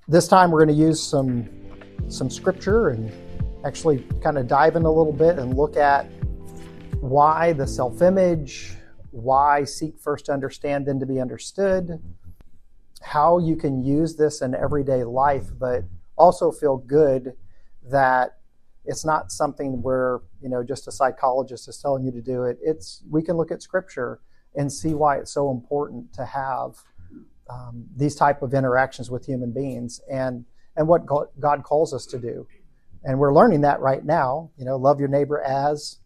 This time we're going to use some scripture and actually kind of dive in a little bit and look at why the self-image, why seek first to understand, then to be understood, how you can use this in everyday life, but also feel good that it's not something where, just a psychologist is telling you to do it. We can look at scripture and see why it's so important to have these type of interactions with human beings and what God calls us to do. And we're learning that right now, love your neighbor as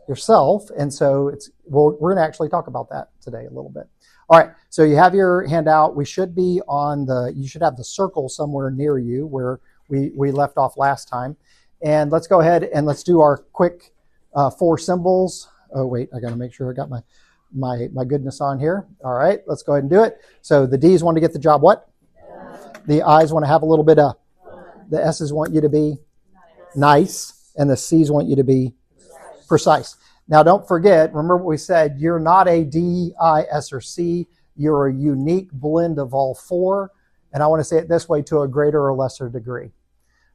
yourself. And so we're going to actually talk about that today a little bit. All right. So you have your handout. You should have the circle somewhere near you where we left off last time. And let's go ahead and let's do our quick 4 symbols. Oh, wait, I got to make sure I got my goodness on here. All right, let's go ahead and do it. So the D's want to get the job what? The I's want to have a little bit of. The S's want you to be nice. And the C's want you to be precise. Now, don't forget, remember what we said, you're not a D, I, S, or C. You're a unique blend of all 4. And I want to say it this way, to a greater or lesser degree.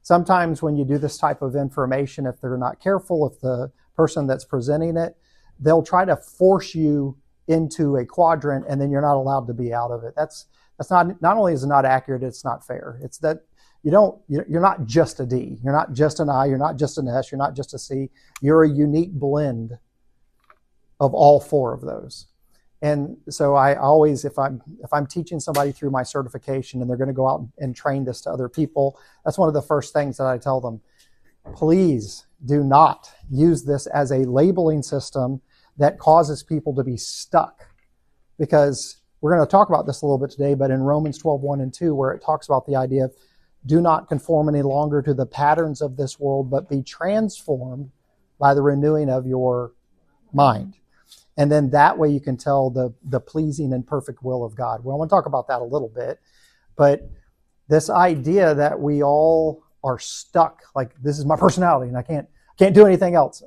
Sometimes when you do this type of information, if they're not careful, if the person that's presenting it, they'll try to force you into a quadrant and then you're not allowed to be out of it. That's not only is it not accurate, it's not fair. It's that you're not just a D. You're not just an I. You're not just an S. You're not just a C. You're a unique blend of all 4 of those. And so I always, if I'm teaching somebody through my certification and they're going to go out and train this to other people, that's one of the first things that I tell them. Please do not use this as a labeling system that causes people to be stuck. Because we're going to talk about this a little bit today, but in Romans 12:1 and 2, where it talks about the idea of do not conform any longer to the patterns of this world, but be transformed by the renewing of your mind. And then that way you can tell the pleasing and perfect will of God. Well, I want to talk about that a little bit. But this idea that we all are stuck, like this is my personality and I can't do anything else.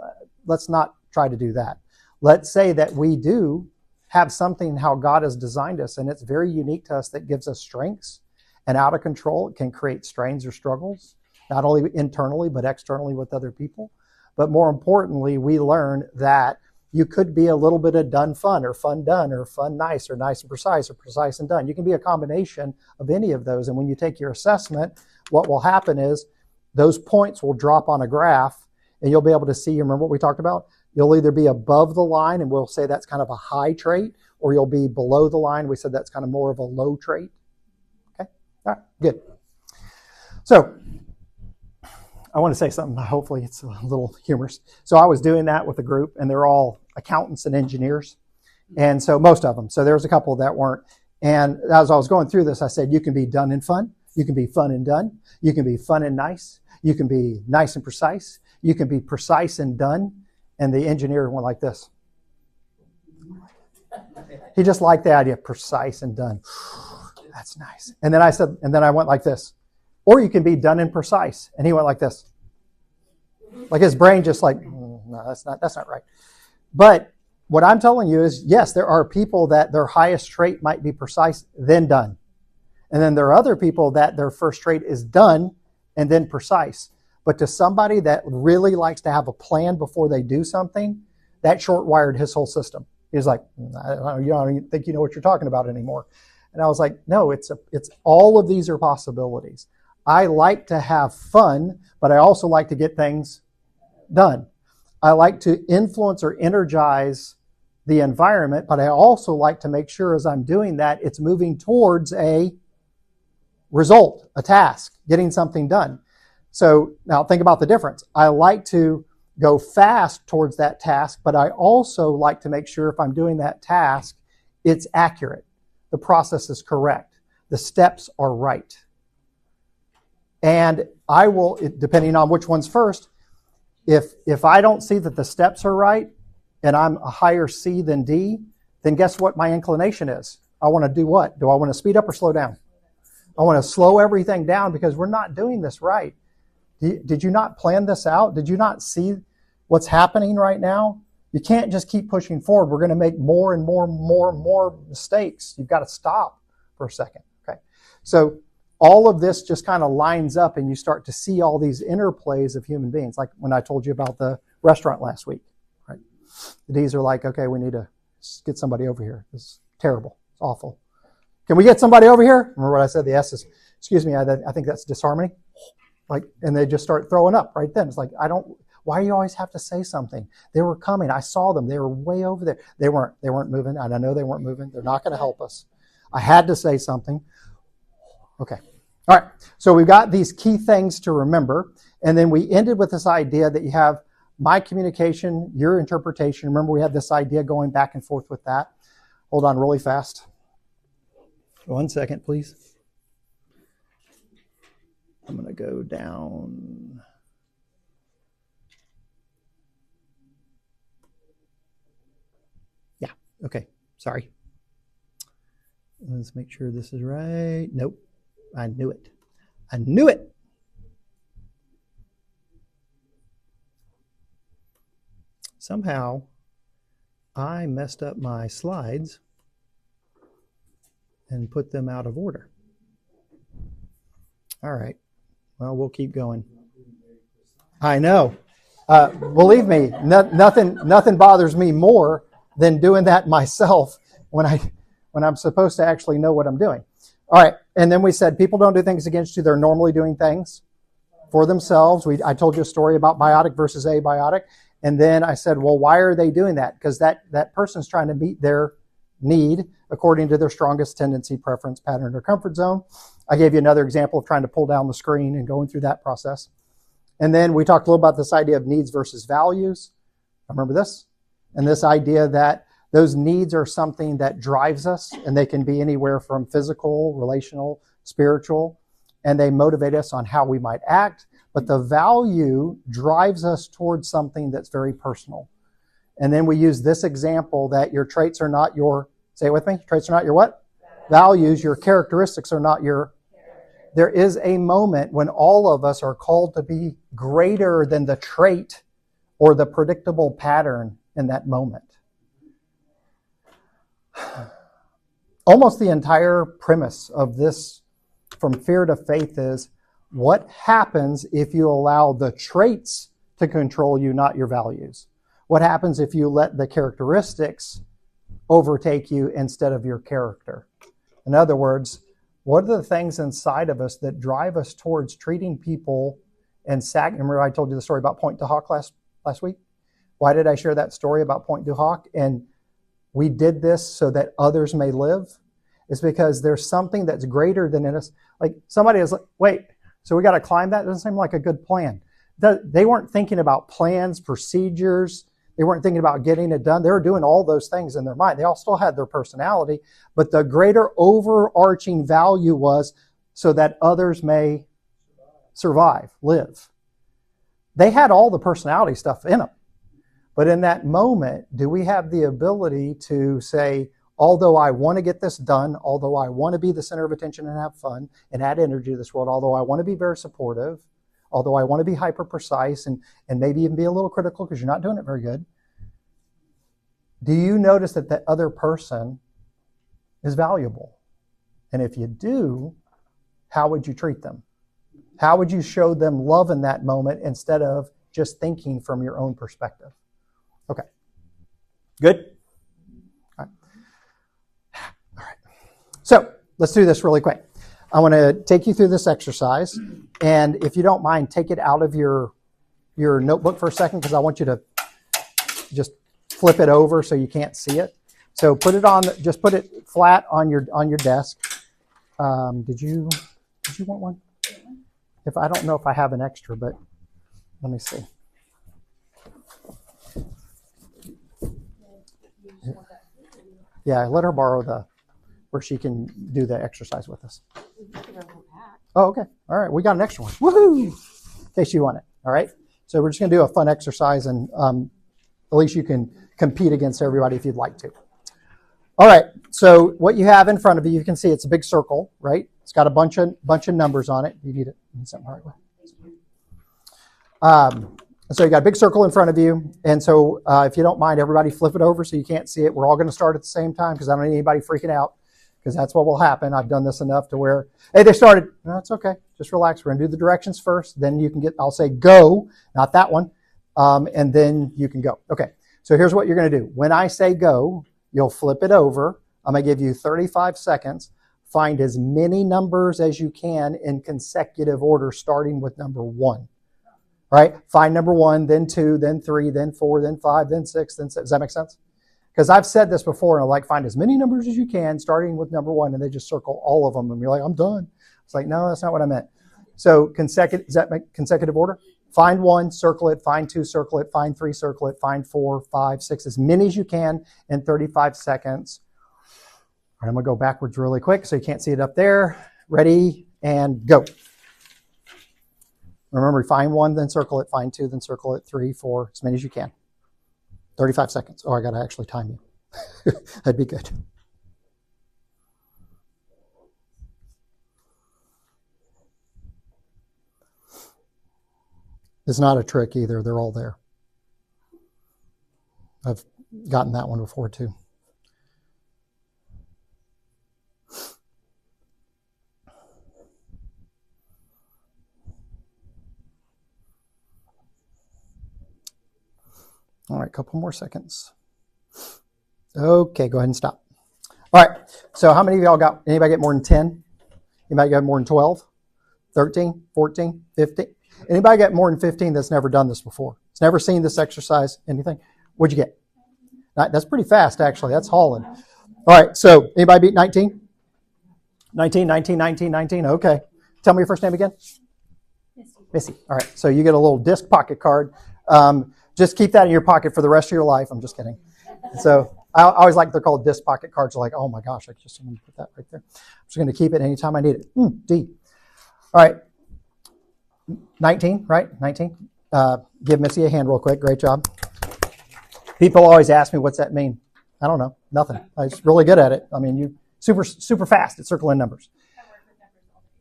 Let's not try to do that. Let's say that we do have something how God has designed us, and it's very unique to us that gives us strengths. And out of control, it can create strains or struggles, not only internally, but externally with other people. But more importantly, we learn that you could be a little bit of done fun or fun done or fun nice or nice and precise or precise and done. You can be a combination of any of those. And when you take your assessment, what will happen is those points will drop on a graph and you'll be able to see, remember what we talked about? You'll either be above the line and we'll say that's kind of a high trait, or you'll be below the line. We said that's kind of more of a low trait. Okay. All right. Good. So I want to say something. Hopefully it's a little humorous. So I was doing that with a group and they're all accountants and engineers. And so most of them. So there was a couple that weren't. And as I was going through this, I said, you can be done and fun. You can be fun and done. You can be fun and nice. You can be nice and precise. You can be precise and done. And the engineer went like this. He just liked the idea, precise and done. That's nice. And then I went like this. Or you can be done and precise. And he went like this. Like his brain just like, no, that's not right. But what I'm telling you is, yes, there are people that their highest trait might be precise, then done. And then there are other people that their first trait is done and then precise. But to somebody that really likes to have a plan before they do something, that short-wired his whole system. He's like, I don't even think you know what you're talking about anymore. And I was like, no, it's all of these are possibilities. I like to have fun, but I also like to get things done. I like to influence or energize the environment, but I also like to make sure as I'm doing that, it's moving towards a result, a task, getting something done. So now think about the difference. I like to go fast towards that task, but I also like to make sure if I'm doing that task, it's accurate. The process is correct. The steps are right. And I will, depending on which one's first, if I don't see that the steps are right and I'm a higher C than D, then guess what my inclination is? I want to do what? Do I want to speed up or slow down? I want to slow everything down because we're not doing this right. Did you not plan this out? Did you not see what's happening right now? You can't just keep pushing forward. We're going to make more and more mistakes. You've got to stop for a second. Okay. So all of this just kind of lines up and you start to see all these interplays of human beings. Like when I told you about the restaurant last week, right? The D's are like, okay, we need to get somebody over here. This is terrible. It's awful. Can we get somebody over here? Remember what I said? The S is, excuse me, I think that's disharmony. Like, and they just start throwing up right then. It's like, why do you always have to say something? They were coming. I saw them. They were way over there. They weren't moving. And I know they weren't moving. They're not going to help us. I had to say something. Okay. All right. So we've got these key things to remember. And then we ended with this idea that you have my communication, your interpretation. Remember, we had this idea going back and forth with that. Hold on really fast. 1 second, please. I'm going to go down. Yeah. Okay. Sorry. Let's make sure this is right. Nope. I knew it. I knew it. Somehow, I messed up my slides and put them out of order. All right. Well, we'll keep going. I know. Believe me, nothing bothers me more than doing that myself when I'm supposed to actually know what I'm doing. All right. And then we said people don't do things against you. They're normally doing things for themselves. I told you a story about biotic versus abiotic. And then I said, well, why are they doing that? Because that person's trying to meet their need according to their strongest tendency, preference, pattern, or comfort zone. I gave you another example of trying to pull down the screen and going through that process. And then we talked a little about this idea of needs versus values. Remember this? And this idea that those needs are something that drives us, and they can be anywhere from physical, relational, spiritual, and they motivate us on how we might act. But the value drives us towards something that's very personal. And then we use this example that your traits are not your, say it with me, traits are not your what? Values. Your characteristics are not your. There is a moment when all of us are called to be greater than the trait or the predictable pattern in that moment. Almost the entire premise of this From Fear to Faith is, what happens if you allow the traits to control you, not your values? What happens if you let the characteristics overtake you instead of your character? In other words, what are the things inside of us that drive us towards treating people and remember I told you the story about Pointe du Hoc last week? Why did I share that story about Pointe du Hoc? And we did this so that others may live. It's because there's something that's greater than in us. Like somebody is like, wait, so we got to climb that? Doesn't seem like a good plan. They weren't thinking about plans, procedures. They weren't thinking about getting it done. They were doing all those things in their mind. They all still had their personality, but the greater overarching value was so that others may survive, live. They had all the personality stuff in them. But in that moment, do we have the ability to say, although I want to get this done, although I want to be the center of attention and have fun and add energy to this world, although I want to be very supportive, although I want to be hyper precise and maybe even be a little critical because you're not doing it very good, do you notice that that other person is valuable? And if you do, how would you treat them? How would you show them love in that moment instead of just thinking from your own perspective? Okay. Good? All right. So let's do this really quick. I want to take you through this exercise. And if you don't mind, take it out of your notebook for a second because I want you to just flip it over so you can't see it. So put it on, just put it flat on your desk. Did you want one? If I don't know if I have an extra, but let me see. Yeah, let her borrow where she can do the exercise with us. Oh, okay. All right, we got an extra one. Woohoo! In case you want it. All right. So we're just going to do a fun exercise, and at least you can compete against everybody if you'd like to. All right. So what you have in front of you, you can see it's a big circle, right? It's got a bunch of numbers on it. You need something right away. So you got a big circle in front of you. And so if you don't mind, everybody flip it over so you can't see it. We're all going to start at the same time because I don't need anybody freaking out because that's what will happen. I've done this enough to where, hey, they started. No, it's okay. Just relax. We're going to do the directions first. Then you can I'll say go, not that one. And then you can go. Okay. So here's what you're going to do. When I say go, you'll flip it over. I'm going to give you 35 seconds. Find as many numbers as you can in consecutive order, starting with number 1. All right? Find number 1, then 2, then 3, then 4, then 5, then 6, then 7. Does that make sense? Because I've said this before, and I like find as many numbers as you can, starting with number 1, and they just circle all of them, and you're like, I'm done. It's like, no, that's not what I meant. So consecutive, does that make consecutive order? Find 1, circle it. Find 2, circle it. Find 3, circle it. Find 4, 5, 6, as many as you can in 35 seconds. All right, I'm going to go backwards really quick so you can't see it up there. Ready, and go. Remember, find 1, then circle it. Find 2, then circle it. 3, 4, as many as you can. 35 seconds. Oh, I got to actually time you. That'd be good. It's not a trick either. They're all there. I've gotten that one before too. All right, a couple more seconds. Okay, go ahead and stop. All right, so how many of y'all got, anybody get more than 10? Anybody got more than 12? 13, 14, 15? Anybody got more than 15 that's never done this before? It's never seen this exercise, anything? What'd you get? That's pretty fast, actually. That's hauling. All right, so anybody beat 19? 19, 19, 19, 19. Okay. Tell me your first name again. Missy. All right, so you get a little disc pocket card. Just keep that in your pocket for the rest of your life. I'm just kidding. So I always like they're called disc pocket cards. They're like, oh my gosh, I just want to put that right there. I'm just going to keep it anytime I need it. D. All right. 19, right? 19. Give Missy a hand real quick. Great job. People always ask me, what's that mean? I don't know. Nothing. I'm really good at it. I mean, you super fast at circling numbers.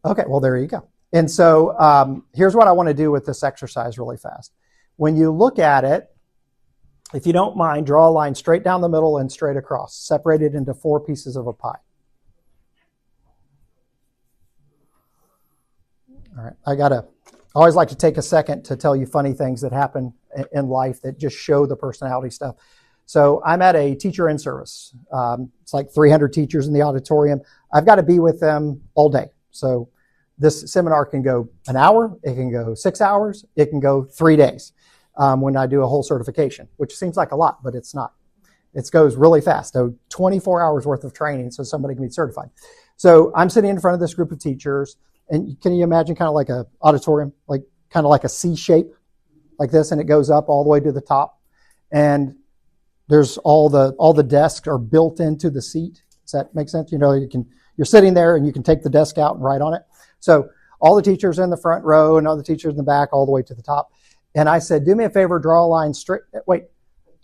Okay, well, there you go. And so here's what I want to do with this exercise really fast. When you look at it, if you don't mind, draw a line straight down the middle and straight across, separated into 4 pieces of a pie. All right, I always like to take a second to tell you funny things that happen in life that just show the personality stuff. So I'm at a teacher in service. It's like 300 teachers in the auditorium. I've got to be with them all day. So this seminar can go an hour, it can go 6 hours, it can go 3 days when I do a whole certification, which seems like a lot, but it's not. It goes really fast. So 24 hours worth of training so somebody can be certified. So I'm sitting in front of this group of teachers, and can you imagine kind of like an auditorium, like kind of like a C shape like this, and it goes up all the way to the top. And there's all the desks are built into the seat. Does that make sense? You know, you're sitting there and you can take the desk out and write on it. So all the teachers in the front row and all the teachers in the back all the way to the top. And I said, do me a favor, draw a line straight. Wait,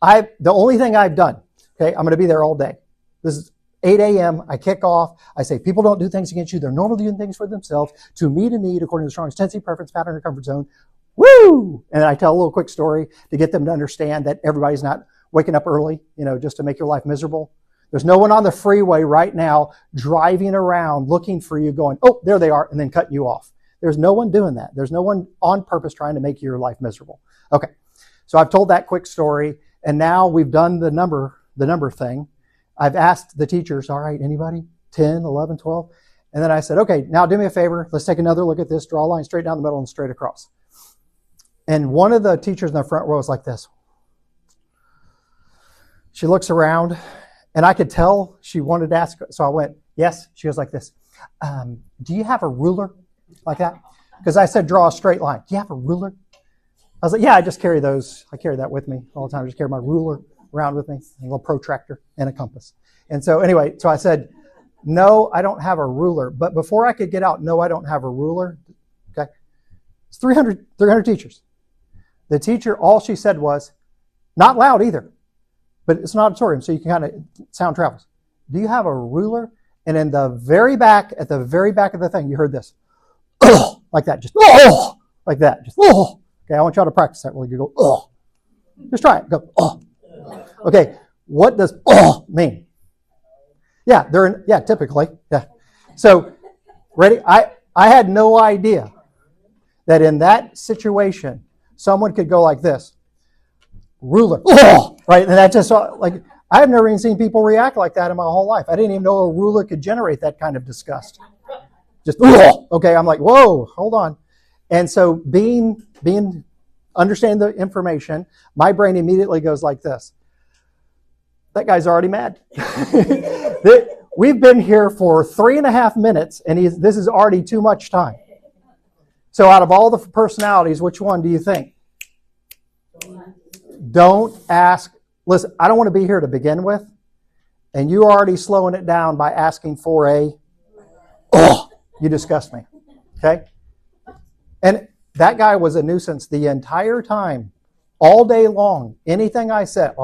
the only thing I've done, okay, I'm going to be there all day. This is 8 a.m. I kick off. I say, people don't do things against you. They're normally doing things for themselves to meet a need according to the strongest tendency, preference, pattern, or comfort zone. Woo! And I tell a little quick story to get them to understand that everybody's not waking up early, just to make your life miserable. There's no one on the freeway right now driving around looking for you going, oh, there they are, and then cutting you off. There's no one doing that. There's no one on purpose trying to make your life miserable. Okay, so I've told that quick story, and now we've done the number thing. I've asked the teachers, all right, anybody? 10, 11, 12? And then I said, okay, now do me a favor. Let's take another look at this. Draw a line straight down the middle and straight across. And one of the teachers in the front row is like this. She looks around, and I could tell she wanted to ask. So I went, yes. She goes like this. Do you have a ruler like that? Because I said draw a straight line. Do you have a ruler? I was like, yeah, I just carry those. I carry that with me all the time. I just carry my ruler around with me, a little protractor and a compass. And so anyway, so I said, no, I don't have a ruler. But before I could get out, no, I don't have a ruler. Okay. It's 300 teachers. The teacher, all she said was, not loud either, but it's an auditorium, so you can kind of, sound travels. Do you have a ruler? And in the very back, at the very back of the thing, you heard this. Oh, like that, just, oh, like that, just, oh. Okay, I want y'all to practice that really good. Go, oh. Just try it. Go, oh. Okay, what does oh mean? Yeah, typically. Yeah. So, ready? I had no idea that in that situation, someone could go like this. Ruler. Oh! Right? And that just, like, I've never even seen people react like that in my whole life. I didn't even know a ruler could generate that kind of disgust. Just, oh! Okay, I'm like, whoa, hold on. And so being understanding the information, my brain immediately goes like this. That guy's already mad. We've been here for 3.5 minutes, and this is already too much time. So out of all the personalities, which one do you think? Don't ask. Listen, I don't want to be here to begin with, and you're already slowing it down by asking for you disgust me. Okay? And that guy was a nuisance the entire time, all day long. Anything I said,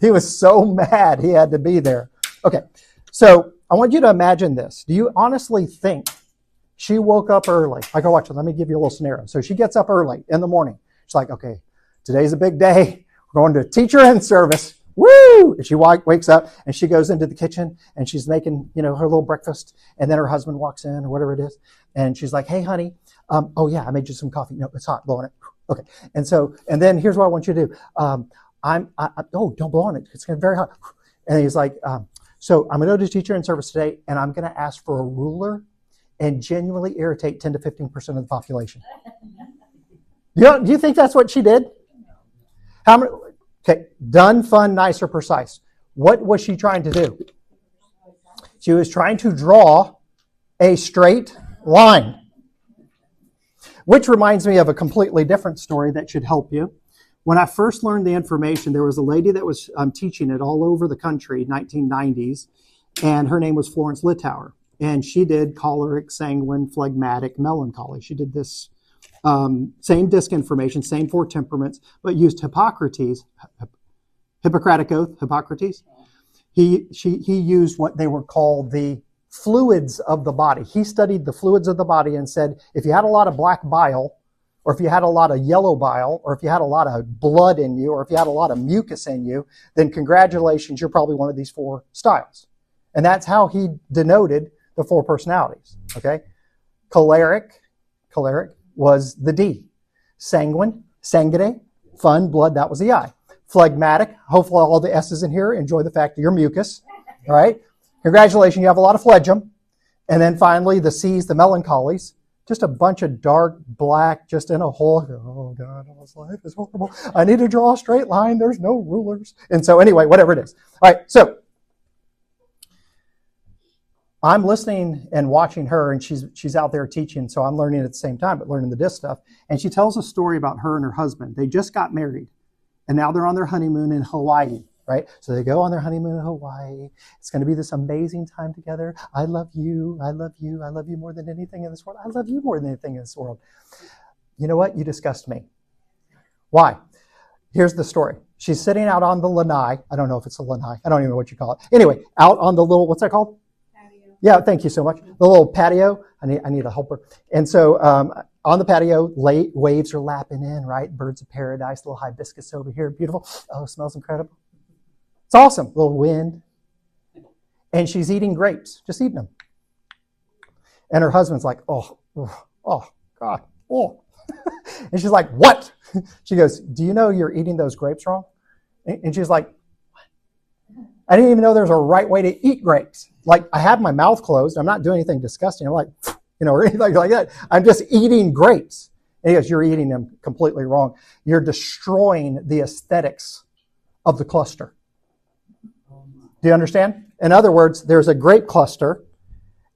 He was so mad he had to be there. Okay, so I want you to imagine this. Do you honestly think she woke up early? I go, watch it. Let me give you a little scenario. So she gets up early in the morning. She's like, okay, today's a big day. We're going to teacher in service. Woo! And she wakes up and she goes into the kitchen and she's making, her little breakfast. And then her husband walks in or whatever it is. And she's like, hey, honey, oh yeah, I made you some coffee. No, it's hot. Blow on it. Okay. And then here's what I want you to do. Don't blow on it. It's going to be very hot. And he's like, so I'm going to go to teacher in service today and I'm going to ask for a ruler and genuinely irritate 10 to 15% of the population. Do you think that's what she did? How many? Okay, done, fun, nice, or precise. What was she trying to do? She was trying to draw a straight line. Which reminds me of a completely different story that should help you. When I first learned the information, there was a lady that was teaching it all over the country, 1990s, and her name was Florence Littauer. And she did choleric, sanguine, phlegmatic, melancholy. She did this same disc information, same 4 temperaments, but used Hippocrates. He used what they were called the fluids of the body. He studied the fluids of the body and said, if you had a lot of black bile, or if you had a lot of yellow bile, or if you had a lot of blood in you, or if you had a lot of mucus in you, then congratulations, you're probably one of these 4 styles. And that's how he denoted the 4 personalities. Okay? Choleric was the D. Sanguine, sanguine, fun, blood, that was the I. Phlegmatic, hopefully all the S's in here enjoy the fact that you're mucus. All right? Congratulations, you have a lot of phlegm. And then finally, the C's, the melancholies, just a bunch of dark black, just in a hole. Oh, God, this life is horrible. I need to draw a straight line. There's no rulers. And so anyway, whatever it is. All right, so I'm listening and watching her, and she's out there teaching, so I'm learning at the same time, but learning the disc stuff. And she tells a story about her and her husband. They just got married, and now they're on their honeymoon in Hawaii, right? So they go on their honeymoon in Hawaii. It's going to be this amazing time together. I love you. I love you. I love you more than anything in this world. I love you more than anything in this world. You know what? You disgust me. Why? Here's the story. She's sitting out on the lanai. I don't know if it's a lanai. I don't even know what you call it. Anyway, out on the little, what's that called? Yeah, thank you so much. The little patio. I need a helper. And so on the patio, waves are lapping in, right? Birds of paradise, little hibiscus over here. Beautiful. Oh, it smells incredible. It's awesome. Little wind. And she's eating grapes, just eating them. And her husband's like, oh, God, oh. And she's like, what? She goes, do you know you're eating those grapes wrong? And she's like, I didn't even know there's a right way to eat grapes. Like, I have my mouth closed. I'm not doing anything disgusting. I'm like, or anything like that. I'm just eating grapes. And he goes, you're eating them completely wrong. You're destroying the aesthetics of the cluster. Do you understand? In other words, there's a grape cluster,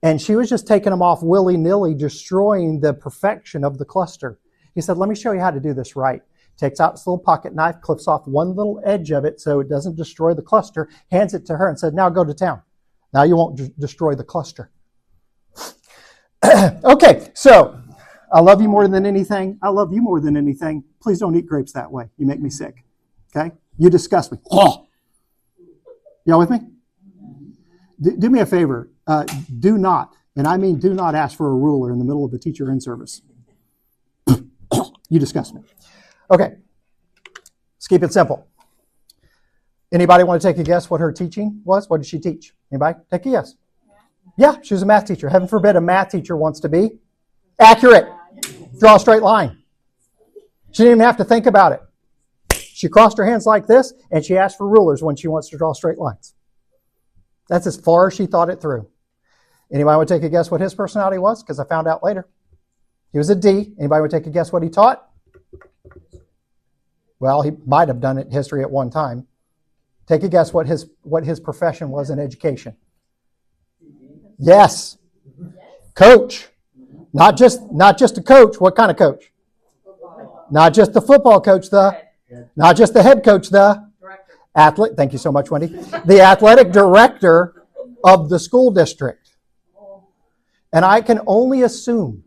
and she was just taking them off willy-nilly, destroying the perfection of the cluster. He said, let me show you how to do this right. Takes out this little pocket knife, clips off one little edge of it so it doesn't destroy the cluster, hands it to her and said, now go to town. Now you won't destroy the cluster. Okay, so I love you more than anything. I love you more than anything. Please don't eat grapes that way. You make me sick. Okay? You disgust me. Oh. Y'all with me? Do me a favor. Do not, and I mean do not ask for a ruler in the middle of the teacher in service. You disgust me. Okay, let's keep it simple. Anybody want to take a guess what her teaching was? What did she teach? Anybody? Take a guess. Yeah, she was a math teacher. Heaven forbid a math teacher wants to be accurate. Draw a straight line. She didn't even have to think about it. She crossed her hands like this, and she asked for rulers when she wants to draw straight lines. That's as far as she thought it through. Anybody want to take a guess what his personality was? Because I found out later. He was a D. Anybody want to take a guess what he taught? Well, he might have done it history at one time. Take a guess what his profession was in education. Yes. Coach. Not just a coach. What kind of coach? Not just the football coach, not just the head coach, athlete. Thank you so much, Wendy. The athletic director of the school district. And I can only assume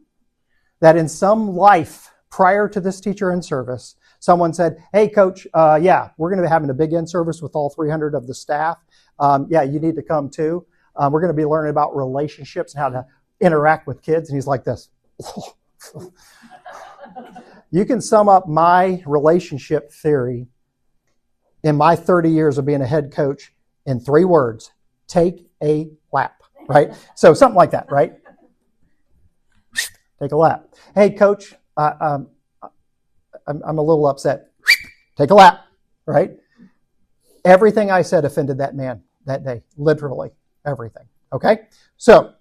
that in some life prior to this teacher in service, someone said, hey, coach, we're going to be having a big in-service with all 300 of the staff. You need to come too. We're going to be learning about relationships and how to interact with kids. And he's like this. You can sum up my relationship theory in my 30 years of being a head coach in 3 words. Take a lap, right? So something like that, right? Take a lap. Hey, coach, I'm a little upset. Take a lap, right? Everything I said offended that man that day. Literally everything. Okay? So,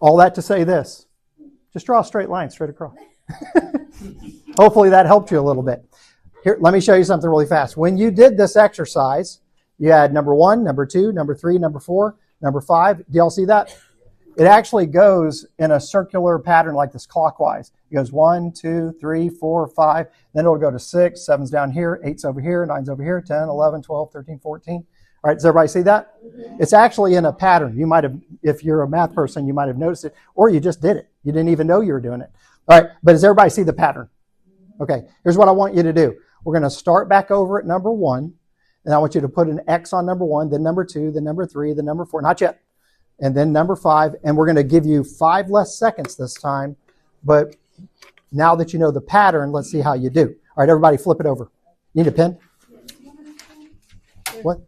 all that to say this. Just draw a straight line straight across. Hopefully that helped you a little bit. Here, let me show you something really fast. When you did this exercise, you had number 1, number 2, number 3, number 4, number 5. Do y'all see that? It actually goes in a circular pattern like this clockwise. It goes 1, 2, 3, 4, 5. Then it'll go to 6, 7's down here, 8's over here, 9's over here, 10, 11, 12, 13, 14. All right, does everybody see that? It's actually in a pattern. You might have, if you're a math person, you might have noticed it, or you just did it. You didn't even know you were doing it. All right, but does everybody see the pattern? Okay, here's what I want you to do. We're going to start back over at number 1, and I want you to put an X on number 1, then number 2, then number 3, then number 4, not yet, and then number 5, and we're going to give you 5 less seconds this time, but now that you know the pattern, let's see how you do. All right, everybody flip it over. Need a pen? What?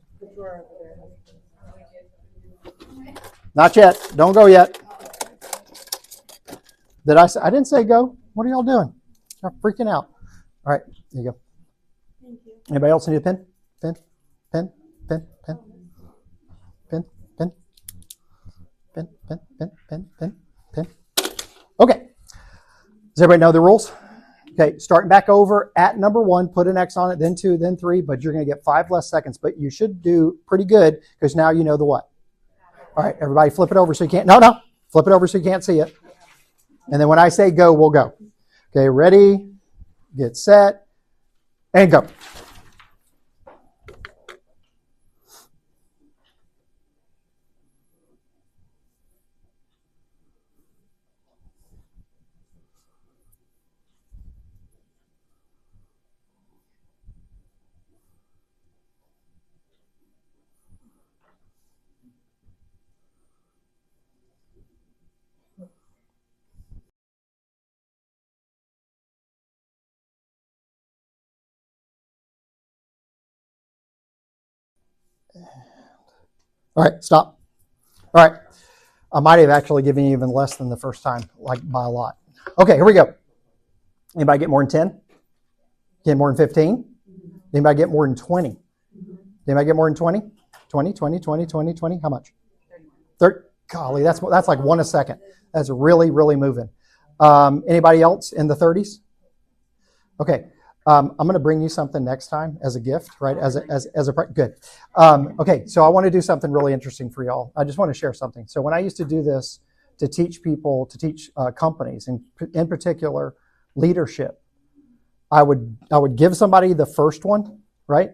Not yet. Don't go yet. Did I say? I didn't say go. What are y'all doing? You're freaking out. All right, there you go. Thank you. Anybody else need a pen? Pen? Pen? Pen? Pen? Pen? Pen? Pen? Pen? Pen? Pen? Pen? Pen? Okay. Does everybody know the rules? Okay, starting back over at number 1, put an X on it, then 2, then 3, but you're going to get 5 less seconds. But you should do pretty good because now you know the what. All right, everybody flip it over so you can't, no, flip it over so you can't see it. And then when I say go, we'll go. Okay, ready, get set, and go. All right, stop. All right. I might have actually given you even less than the first time, like by a lot. Okay, here we go. Anybody get more than 10? Get more than 15? Anybody get more than 20? Anybody get more than 20? 20, 20, 20, 20, 20. How much? 30. Golly, that's like 1 a second. That's really, really moving. Anybody else in the 30s? Okay. I'm going to bring you something next time as a gift, right? Good. Okay, so I want to do something really interesting for y'all. I just want to share something. So when I used to do this to teach people, to teach companies, and in particular leadership, I would give somebody the first one, right?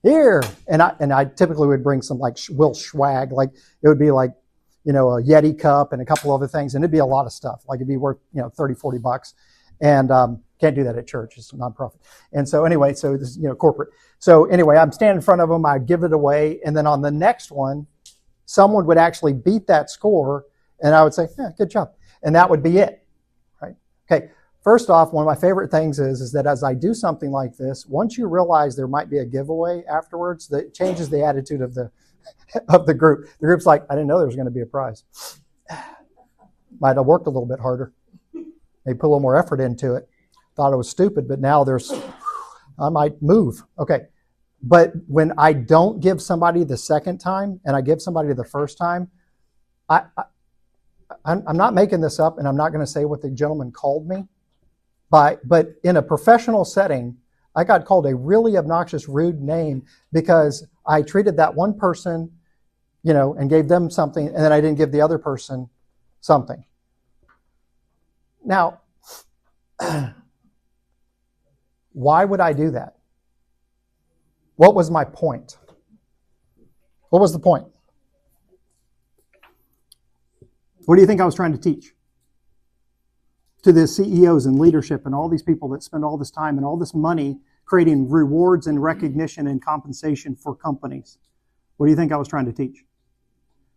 Here, and I typically would bring some like Will swag, like it would be like, a Yeti cup and a couple other things, and it'd be a lot of stuff. Like it'd be worth, $30, $40. And can't do that at church. It's a nonprofit. And so anyway, so this is, corporate. So anyway, I'm standing in front of them. I give it away. And then on the next one, someone would actually beat that score. And I would say, yeah, good job. And that would be it. Right? Okay. First off, one of my favorite things is that as I do something like this, once you realize there might be a giveaway afterwards, that changes the attitude of the group. The group's like, I didn't know there was going to be a prize. Might have worked a little bit harder. Maybe put a little more effort into it. Thought it was stupid, but now I might move. Okay. But when I don't give somebody the second time and I give somebody the first time, I'm not making this up, and I'm not going to say what the gentleman called me. But in a professional setting, I got called a really obnoxious, rude name because I treated that one person, and gave them something, and then I didn't give the other person something. Now, why would I do that? What was my point? What was the point? What do you think I was trying to teach? To the CEOs and leadership and all these people that spend all this time and all this money creating rewards and recognition and compensation for companies. What do you think I was trying to teach?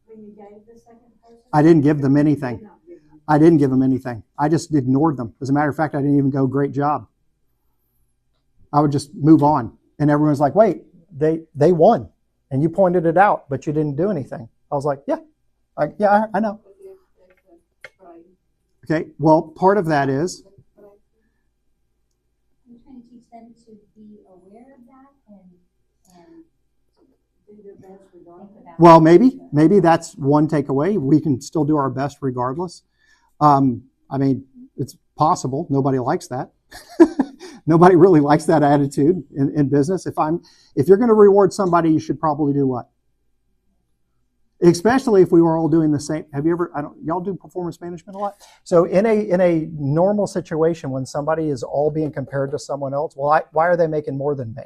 When you gave the second person? I didn't give them anything. I didn't give them anything. I just ignored them. As a matter of fact, I didn't even go, great job. I would just move on. And everyone's like, wait, they won. And you pointed it out, but you didn't do anything. I was like, yeah, I know. Okay, well, part of that is... I'm trying to teach them to be aware of that and do their best regardless of that. Well, maybe that's one takeaway. We can still do our best regardless. It's possible. Nobody likes that. Nobody really likes that attitude in business. If you're going to reward somebody, you should probably do what? Especially if we were all doing the same. Have you ever? Y'all do performance management a lot. So in a normal situation, when somebody is all being compared to someone else, why are they making more than me?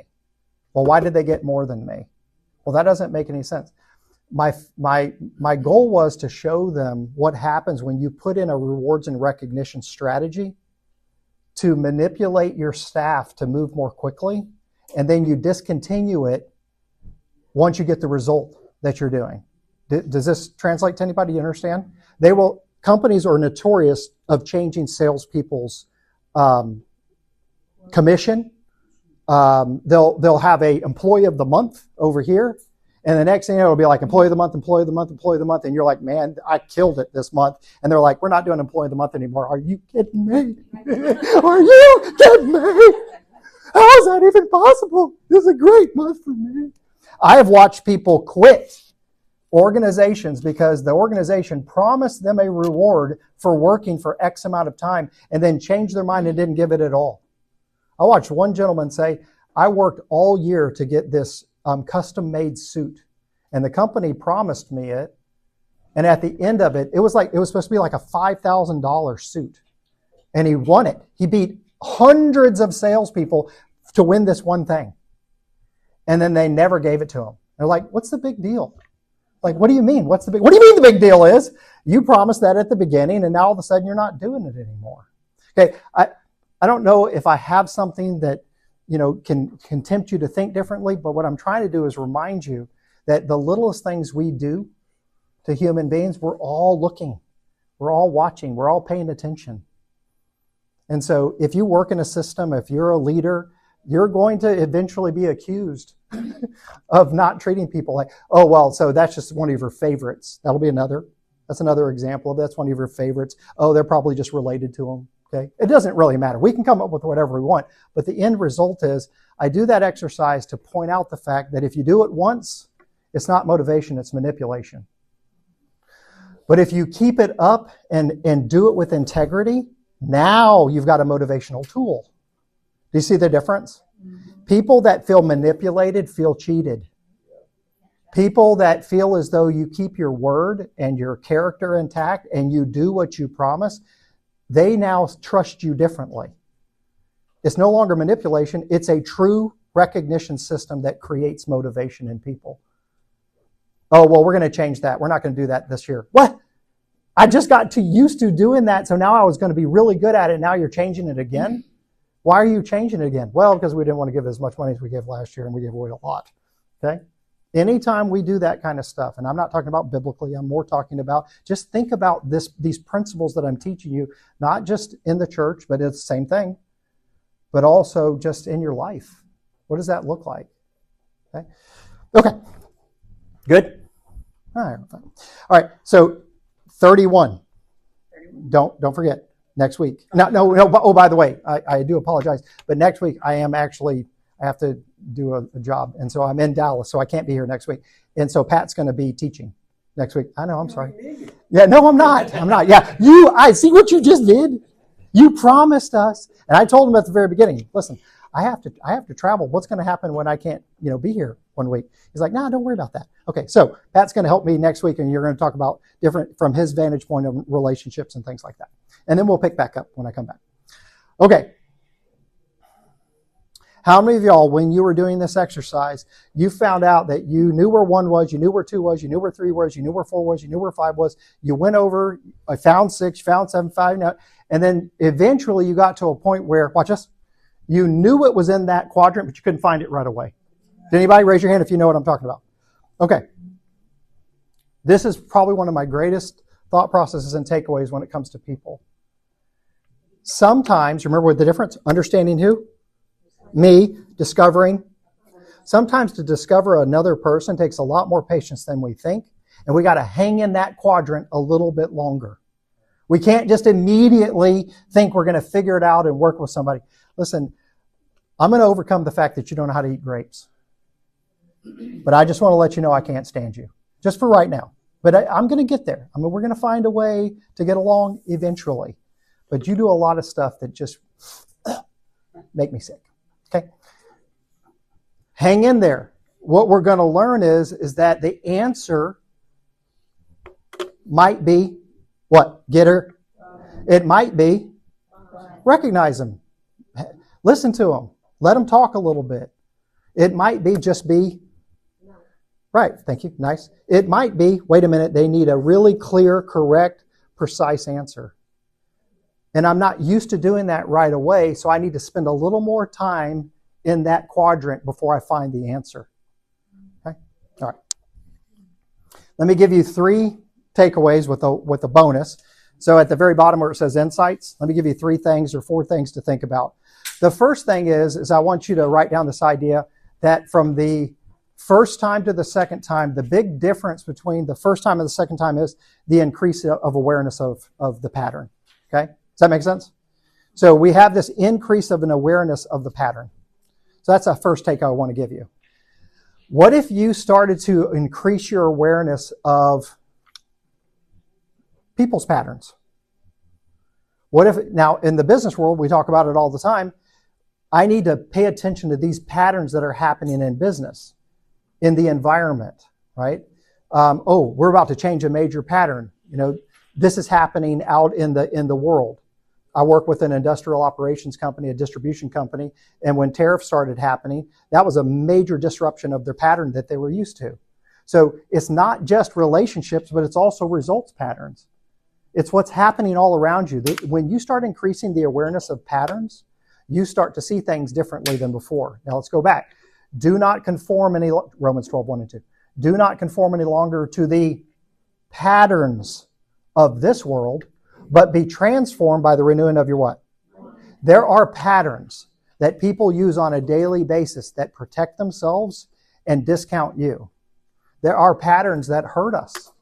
Well, why did they get more than me? Well, that doesn't make any sense. My goal was to show them what happens when you put in a rewards and recognition strategy to manipulate your staff to move more quickly, and then you discontinue it once you get the result that you're doing. Does this translate to anybody? You understand? Companies are notorious of changing salespeople's commission. They'll have a employee of the month over here, and the next thing it'll be like employee of the month, employee of the month, employee of the month, and you're like, man, I killed it this month. And they're like, we're not doing employee of the month anymore. Are you kidding me? Are you kidding me? How is that even possible? This is a great month for me. I have watched people quit organizations because the organization promised them a reward for working for X amount of time and then changed their mind and didn't give it at all. I watched one gentleman say, I worked all year to get this custom-made suit, and the company promised me it, and at the end of it, it was supposed to be like a $5,000 suit, and he won it. He beat hundreds of salespeople to win this one thing, and then they never gave it to him. They're like, what's the big deal? Like, what do you mean? What do you mean the big deal is? You promised that at the beginning, and now all of a sudden you're not doing it anymore. Okay, I don't know if I have something that can tempt you to think differently, but what I'm trying to do is remind you that the littlest things we do to human beings, we're all looking, we're all watching, we're all paying attention. And so if you work in a system, if you're a leader, you're going to eventually be accused of not treating people like, oh, well, so that's just one of your favorites. That's another example of that's one of your favorites. Oh, they're probably just related to them. Okay, it doesn't really matter. We can come up with whatever we want, but the end result is I do that exercise to point out the fact that if you do it once, it's not motivation, it's manipulation. But if you keep it up and do it with integrity, now you've got a motivational tool. Do you see the difference? People that feel manipulated feel cheated. People that feel as though you keep your word and your character intact and you do what you promise, they now trust you differently. It's no longer manipulation. It's a true recognition system that creates motivation in people. Oh, well, we're going to change that. We're not going to do that this year. What? I just got too used to doing that, so now I was going to be really good at it. Now you're changing it again? Why are you changing it again? Well, because we didn't want to give as much money as we gave last year, and we gave away a lot. Okay? Anytime we do that kind of stuff, and I'm not talking about biblically, I'm more talking about just think about these principles that I'm teaching you, not just in the church, but it's the same thing, but also just in your life. What does that look like? Okay. Good? All right. So 31. Don't forget. Next week. No. Oh, by the way, I do apologize, but next week I have to do a job, and so I'm in Dallas, so I can't be here next week. And so Pat's going to be teaching next week. I know. I'm sorry. Yeah. No, I'm not. Yeah. I see what you just did. You promised us, and I told him at the very beginning. Listen, I have to travel. What's going to happen when I can't, be here one week? He's like, no, don't worry about that. Okay, so Pat's going to help me next week, and you're going to talk about different from his vantage point of relationships and things like that. And then we'll pick back up when I come back. Okay. How many of y'all, when you were doing this exercise, you found out that you knew where 1 was, you knew where 2 was, you knew where 3 was, you knew where 4 was, you knew where 5 was, you went over, I found 6, found 7, 5, and then eventually you got to a point where, watch this, you knew it was in that quadrant, but you couldn't find it right away. Did anybody raise your hand if you know what I'm talking about? Okay. This is probably one of my greatest thought processes and takeaways when it comes to people. Sometimes, remember what the difference? Understanding who? Me. Discovering. Sometimes to discover another person takes a lot more patience than we think, and we got to hang in that quadrant a little bit longer. We can't just immediately think we're going to figure it out and work with somebody. Listen, I'm going to overcome the fact that you don't know how to eat grapes. But I just want to let you know I can't stand you. Just for right now. But I'm going to get there. We're going to find a way to get along eventually. But you do a lot of stuff that just make me sick. Okay? Hang in there. What we're going to learn is that the answer might be what? Get her? It might be recognize them. Listen to them. Let them talk a little bit. It might be just be right. Thank you. Nice. It might be, wait a minute, they need a really clear, correct, precise answer. And I'm not used to doing that right away, so I need to spend a little more time in that quadrant before I find the answer. Okay? All right. Let me give you 3 takeaways with a bonus. So at the very bottom where it says insights, let me give you 3 things or 4 things to think about. The first thing is I want you to write down this idea that from the first time to the second time, the big difference between the first time and the second time is the increase of awareness of the pattern. Okay? Does that make sense? So we have this increase of an awareness of the pattern. So that's the first take I want to give you. What if you started to increase your awareness of people's patterns? What if, now in the business world, we talk about it all the time, I need to pay attention to these patterns that are happening in business, in the environment, right? We're about to change a major pattern. This is happening out in the world. I work with an industrial operations company, a distribution company, and when tariffs started happening, that was a major disruption of their pattern that they were used to. So it's not just relationships, but it's also results patterns. It's what's happening all around you. When you start increasing the awareness of patterns, you start to see things differently than before. Now let's go back. Do not conform any, Romans 12:1 and 2. Do not conform any longer to the patterns of this world, but be transformed by the renewing of your what? There are patterns that people use on a daily basis that protect themselves and discount you. There are patterns that hurt us.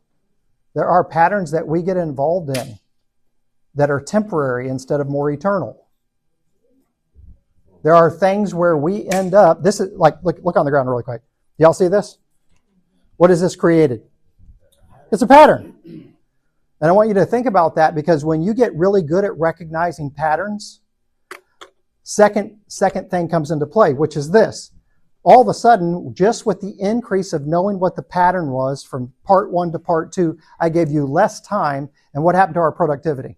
There are patterns that we get involved in that are temporary instead of more eternal. There are things where we end up, this is like, look on the ground really quick. Y'all see this? What is this created? It's a pattern. And I want you to think about that because when you get really good at recognizing patterns, second thing comes into play, which is this. All of a sudden, just with the increase of knowing what the pattern was from part 1 to part 2, I gave you less time. And what happened to our productivity?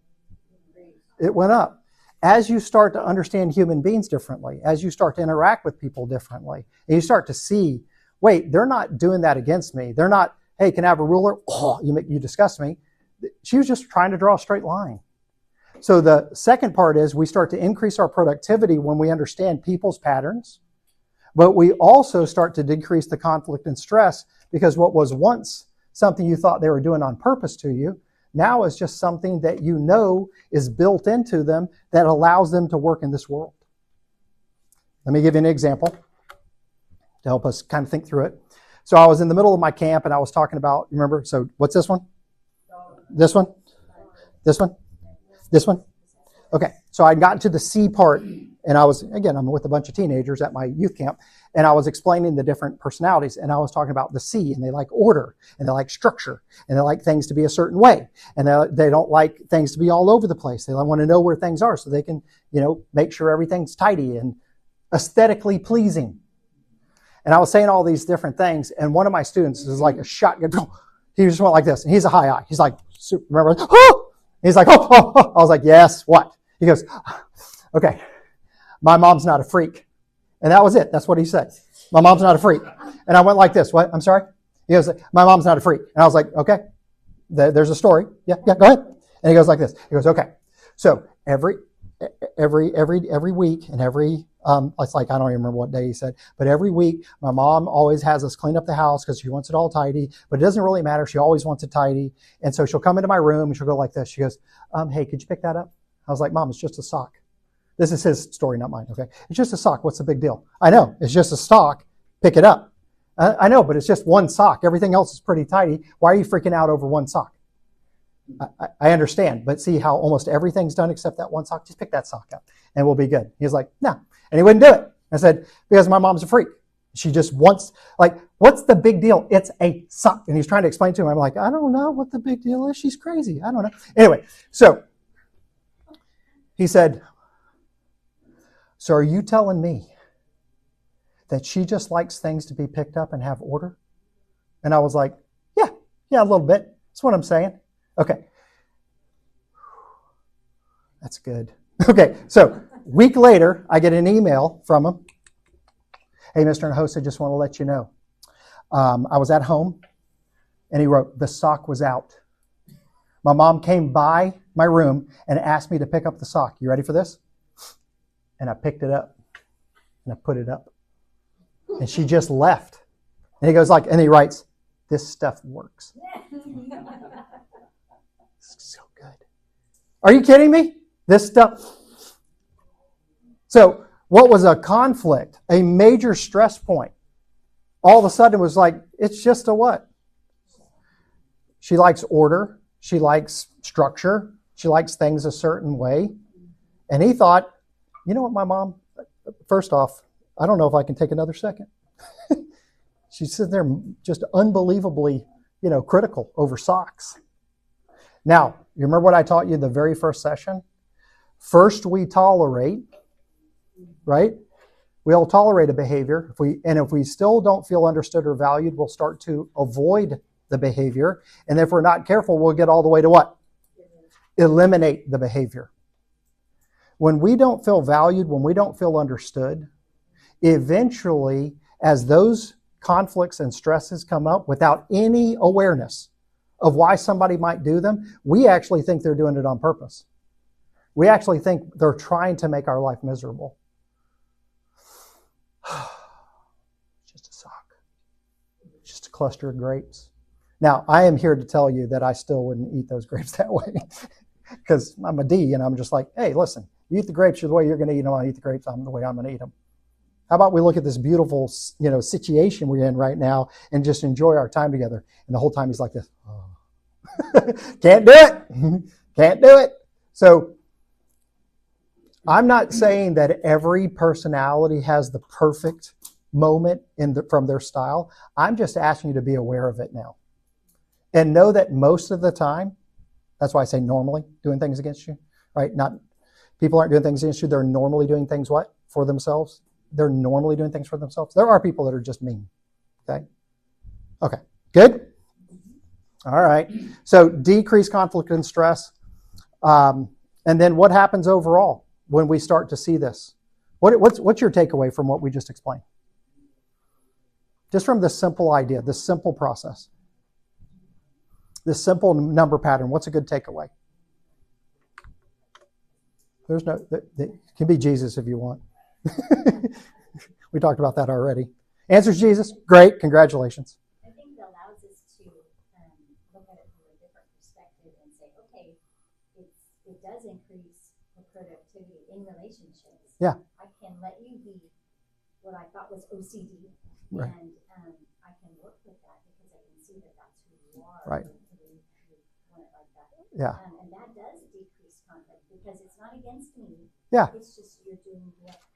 It went up. As you start to understand human beings differently, as you start to interact with people differently, and you start to see, wait, they're not doing that against me. They're not, hey, can I have a ruler? Oh, you disgust me. She was just trying to draw a straight line. So the second part is we start to increase our productivity when we understand people's patterns. But we also start to decrease the conflict and stress because what was once something you thought they were doing on purpose to you, now is just something that you know is built into them that allows them to work in this world. Let me give you an example to help us kind of think through it. So I was in the middle of my camp and I was talking about, remember, so what's this one? This one? This one? This one? Okay, so I'd gotten to the C part, and I was, again, I'm with a bunch of teenagers at my youth camp, and I was explaining the different personalities, and I was talking about the C, and they like order, and they like structure, and they like things to be a certain way, and they don't like things to be all over the place. They want to know where things are so they can, make sure everything's tidy and aesthetically pleasing. And I was saying all these different things, and one of my students is like a shotgun. He just went like this, and he's a high eye. He's like, remember? Oh! He's like, oh. I was like, yes, what? He goes, okay, my mom's not a freak. And that was it. That's what he said. My mom's not a freak. And I went like this. What? I'm sorry? He goes, my mom's not a freak. And I was like, okay, there's a story. Yeah, go ahead. And he goes like this. He goes, okay. So every week and it's like, I don't even remember what day he said, but every week my mom always has us clean up the house because she wants it all tidy, but it doesn't really matter. She always wants it tidy. And so she'll come into my room and she'll go like this. She goes, hey, could you pick that up? I was like, Mom, it's just a sock. This is his story, not mine. Okay. It's just a sock. What's the big deal? I know it's just a sock. Pick it up. I know, but it's just one sock. Everything else is pretty tidy. Why are you freaking out over one sock? I understand, but see how almost everything's done except that one sock? Just pick that sock up and we'll be good. He's like, no. And he wouldn't do it. I said, because my mom's a freak. She just wants, what's the big deal? It's a sock. And he's trying to explain to him. I'm like, I don't know what the big deal is. She's crazy. I don't know. Anyway, so he said, so are you telling me that she just likes things to be picked up and have order? And I was like, yeah, a little bit. That's what I'm saying. Okay. That's good. Okay, so week later, I get an email from him. Hey, Mr. Hinojosa, just want to let you know. I was at home, and he wrote, the sock was out. My mom came by my room and asked me to pick up the sock. You ready for this? And I picked it up, and I put it up. And she just left. And he goes and he writes, this stuff works. It's so good. Are you kidding me? This stuff. So what was a conflict, a major stress point, all of a sudden was like, it's just a what? She likes order. She likes structure. She likes things a certain way. And he thought, you know what, my mom, first off, I don't know if I can take another second. She's sitting there just unbelievably, critical over socks. Now, you remember what I taught you in the very first session? First, we tolerate, right? We'll tolerate a behavior. If we still don't feel understood or valued, we'll start to avoid the behavior. And if we're not careful, we'll get all the way to what? Eliminate the behavior. When we don't feel valued, when we don't feel understood, eventually, as those conflicts and stresses come up without any awareness of why somebody might do them, we actually think they're doing it on purpose. We actually think they're trying to make our life miserable. Just a sock. Just a cluster of grapes. Now, I am here to tell you that I still wouldn't eat those grapes that way. Because I'm a D, and I'm just like, hey, listen, you eat the grapes the way you're going to eat them. I'll eat the grapes the way I'm going to eat them. How about we look at this beautiful, situation we're in right now and just enjoy our time together? And the whole time he's like this. Oh. Can't do it. Can't do it. So I'm not saying that every personality has the perfect moment from their style. I'm just asking you to be aware of it now. And know that most of the time, that's why I say normally doing things against you, right? People aren't doing things against you. They're normally doing things what? For themselves. They're normally doing things for themselves. There are people that are just mean. Okay? Okay. Good? All right. So decrease conflict and stress. And then what happens overall when we start to see this? What's your takeaway from what we just explained? Just from this simple idea, this simple process, this simple number pattern, what's a good takeaway? It can be Jesus if you want. We talked about that already. Answers Jesus. Great. Congratulations. I think it allows us to look at it from a different perspective and say, okay, it does increase the productivity in relationships. Yeah. I can let you be what I thought was OCD, Right. and I can work with that because I can see that that's who you are. Right. You want it like that. Yeah. And that does decrease conflict because it's not against me. Yeah. It's just you're doing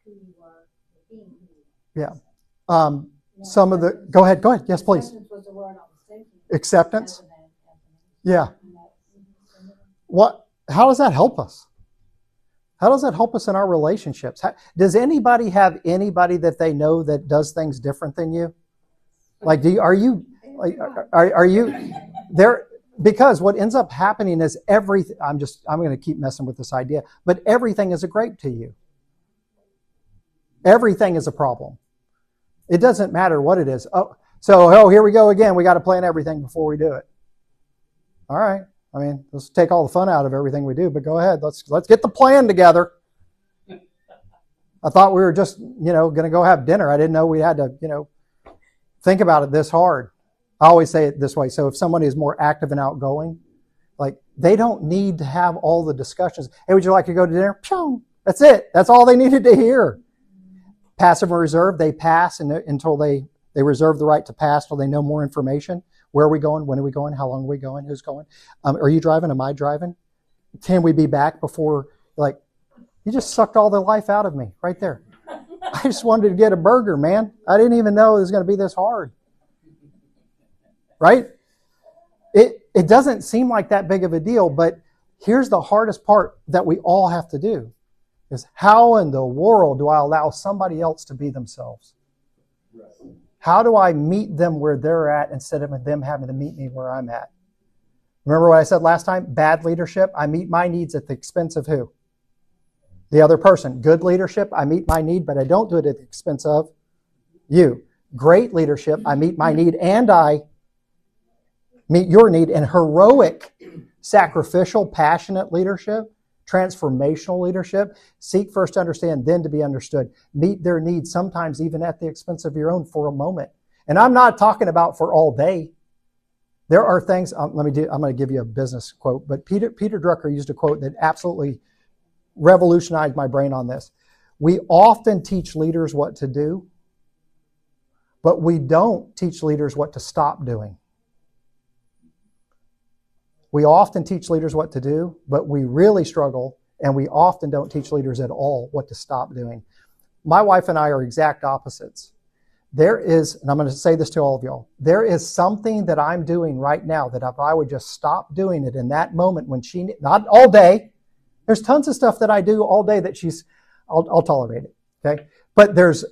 who you are, you're being who you are. Yeah. Some of the, go ahead. Yes, please. Acceptance was the word I was thinking. Acceptance. Yeah. How does that help us? How does that help us in our relationships? Does anybody have anybody that they know that does things different than you? Like, are you there? Because what ends up happening is everything, I'm going to keep messing with this idea, but everything is a grape to you. Everything is a problem. It doesn't matter what it is. Here we go again. We got to plan everything before we do it. All right. I mean, let's take all the fun out of everything we do, but go ahead. Let's get the plan together. I thought we were just, going to go have dinner. I didn't know we had to, think about it this hard. I always say it this way. So if somebody is more active and outgoing, like they don't need to have all the discussions. Hey, would you like to go to dinner? That's it. That's all they needed to hear. Passive and reserved, they pass until they reserve the right to pass till they know more information. Where are we going? When are we going? How long are we going? Who's going? Are you driving? Am I driving? Can we be back before, you just sucked all the life out of me right there. I just wanted to get a burger, man. I didn't even know it was going to be this hard. Right? It doesn't seem like that big of a deal, but here's the hardest part that we all have to do is how in the world do I allow somebody else to be themselves? How do I meet them where they're at instead of them having to meet me where I'm at? Remember what I said last time? Bad leadership, I meet my needs at the expense of who? The other person. Good leadership, I meet my need, but I don't do it at the expense of you. Great leadership, I meet my need and I meet your need. And heroic, sacrificial, passionate leadership, transformational leadership, seek first to understand, then to be understood. Meet their needs, sometimes even at the expense of your own for a moment. And I'm not talking about for all day. There are things, I'm going to give you a business quote, but Peter Drucker used a quote that absolutely revolutionized my brain on this. We often teach leaders what to do, but we don't teach leaders what to stop doing. We often teach leaders what to do, but we really struggle, and we often don't teach leaders at all what to stop doing. My wife and I are exact opposites. There is, and I'm going to say this to all of y'all, there is something that I'm doing right now that if I would just stop doing it in that moment when not all day, there's tons of stuff that I do all day that I'll tolerate it, okay? But there's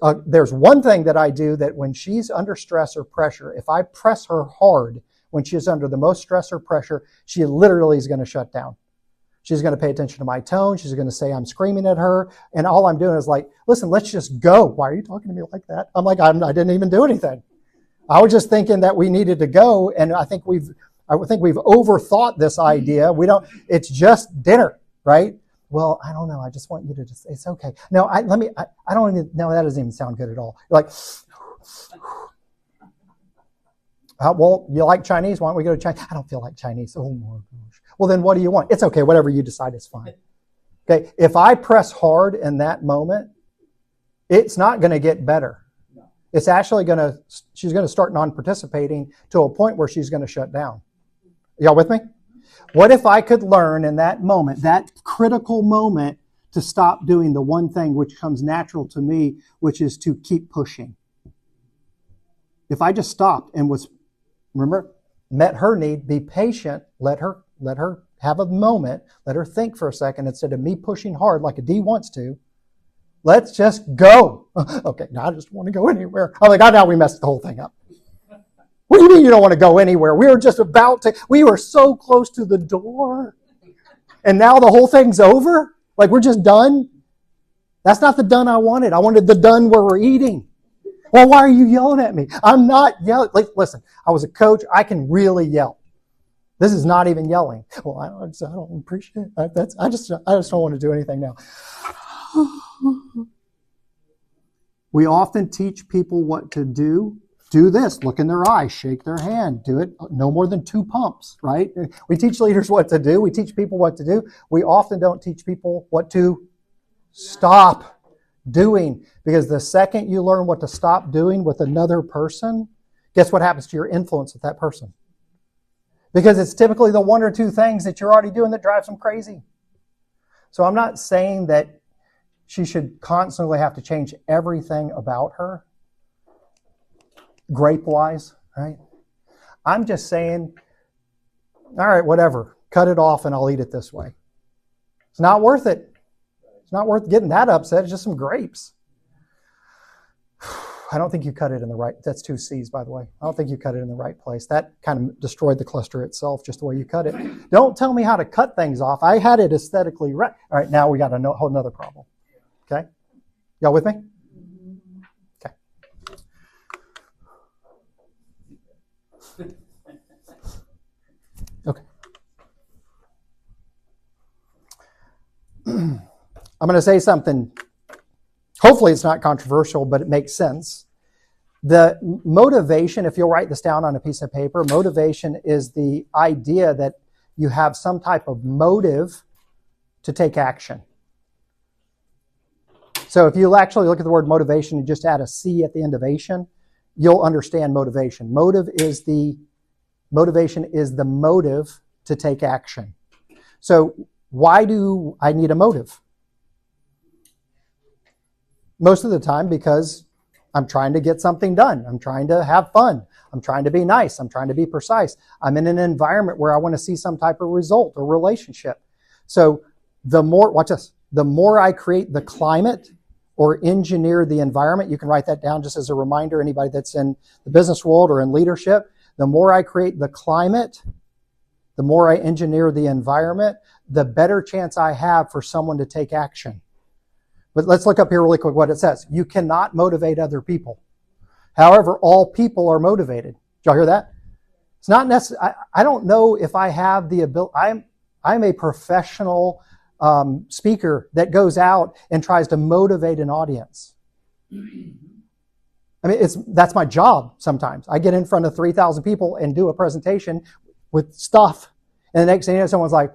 one thing that I do that when she's under stress or pressure, if I press her hard, when she's under the most stress or pressure, she literally is going to shut down. She's going to pay attention to my tone. She's going to say I'm screaming at her. And all I'm doing is listen, let's just go. Why are you talking to me like that? I'm like, I didn't even do anything. I was just thinking that we needed to go. And I think we've overthought this idea. It's just dinner, right? Well, I don't know. I just want you to just, it's okay. No, I don't even, no, that doesn't even sound good at all. You're like, well, you like Chinese? Why don't we go to China? I don't feel like Chinese. Oh my gosh. Well, then what do you want? It's okay. Whatever you decide is fine. Okay. If I press hard in that moment, it's not going to get better. It's actually she's going to start non-participating to a point where she's going to shut down. Y'all with me? What if I could learn in that moment, that critical moment, to stop doing the one thing which comes natural to me, which is to keep pushing? If I just stopped and met her need, be patient, let her have a moment, let her think for a second instead of me pushing hard like a D wants to. Let's just go. Okay, now I just want to go anywhere. I'm like, now we messed the whole thing up. What do you mean you don't want to go anywhere? We were so close to the door. And now the whole thing's over? Like we're just done? That's not the done I wanted. I wanted the done where we're eating. Well, why are you yelling at me? I'm not yelling. Listen, I was a coach. I can really yell. This is not even yelling. Well, I don't appreciate it. I just don't want to do anything now. We often teach people what to do. Do this, look in their eyes, shake their hand, do it no more than 2 pumps, right? We teach leaders what to do. We teach people what to do. We often don't teach people what to stop doing. Because the second you learn what to stop doing with another person, guess what happens to your influence with that person? Because it's typically the 1 or 2 things that you're already doing that drives them crazy. So I'm not saying that she should constantly have to change everything about her, grape-wise, right? I'm just saying, all right, whatever. Cut it off and I'll eat it this way. It's not worth it. It's not worth getting that upset. It's just some grapes. I don't think you cut it in the right... That's 2 C's, by the way. I don't think you cut it in the right place. That kind of destroyed the cluster itself, just the way you cut it. Don't tell me how to cut things off. I had it aesthetically right. All right, now we got a whole nother problem. Okay? Y'all with me? Okay. Okay. I'm going to say something. Hopefully it's not controversial, but it makes sense. The motivation, if you'll write this down on a piece of paper, motivation is the idea that you have some type of motive to take action. So if you actually look at the word motivation and just add a C at the end of ation, you'll understand motivation. Motivation is the motive to take action. So why do I need a motive? Most of the time because I'm trying to get something done. I'm trying to have fun. I'm trying to be nice. I'm trying to be precise. I'm in an environment where I want to see some type of result or relationship. So watch this, the more I create the climate or engineer the environment, you can write that down just as a reminder, anybody that's in the business world or in leadership, the more I create the climate, the more I engineer the environment, the better chance I have for someone to take action. But let's look up here really quick what it says. You cannot motivate other people. However, all people are motivated. Did y'all hear that? It's not necessary. I don't know if I have the ability. I'm a professional speaker that goes out and tries to motivate an audience. I mean, that's my job sometimes. I get in front of 3,000 people and do a presentation with stuff. And the next thing you know, someone's like,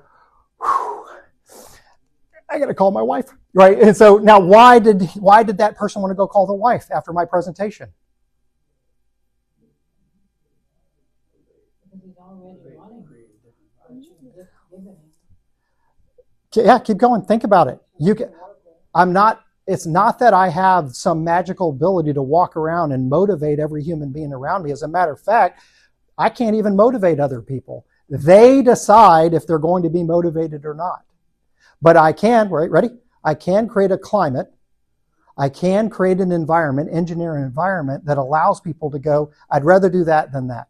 I got to call my wife, right? And so now why did that person want to go call the wife after my presentation? Yeah, keep going. Think about it. It's not that I have some magical ability to walk around and motivate every human being around me. As a matter of fact, I can't even motivate other people. They decide if they're going to be motivated or not. But I can, right, ready? I can create a climate. I can create an environment, engineer an environment that allows people to go, I'd rather do that than that.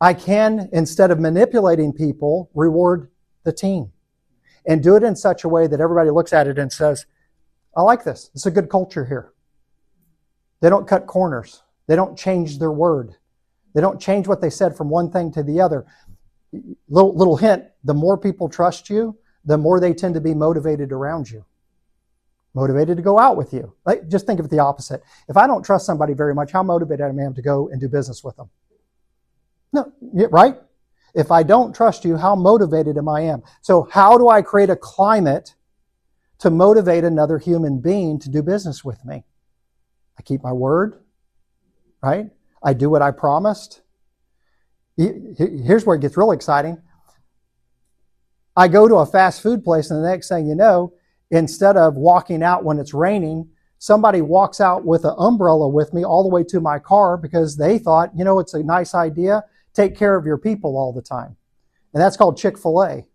I can, instead of manipulating people, reward the team and do it in such a way that everybody looks at it and says, I like this. It's a good culture here. They don't cut corners. They don't change their word. They don't change what they said from one thing to the other. Little hint, the more people trust you, the more they tend to be motivated around you. Motivated to go out with you. Just think of it the opposite. If I don't trust somebody very much, how motivated am I to go and do business with them? No, right? If I don't trust you, how motivated am I? So how do I create a climate to motivate another human being to do business with me? I keep my word, right? I do what I promised. Here's where it gets really exciting. I go to a fast food place and the next thing you know, instead of walking out when it's raining, somebody walks out with an umbrella with me all the way to my car because they thought, it's a nice idea. Take care of your people all the time. And that's called Chick-fil-A.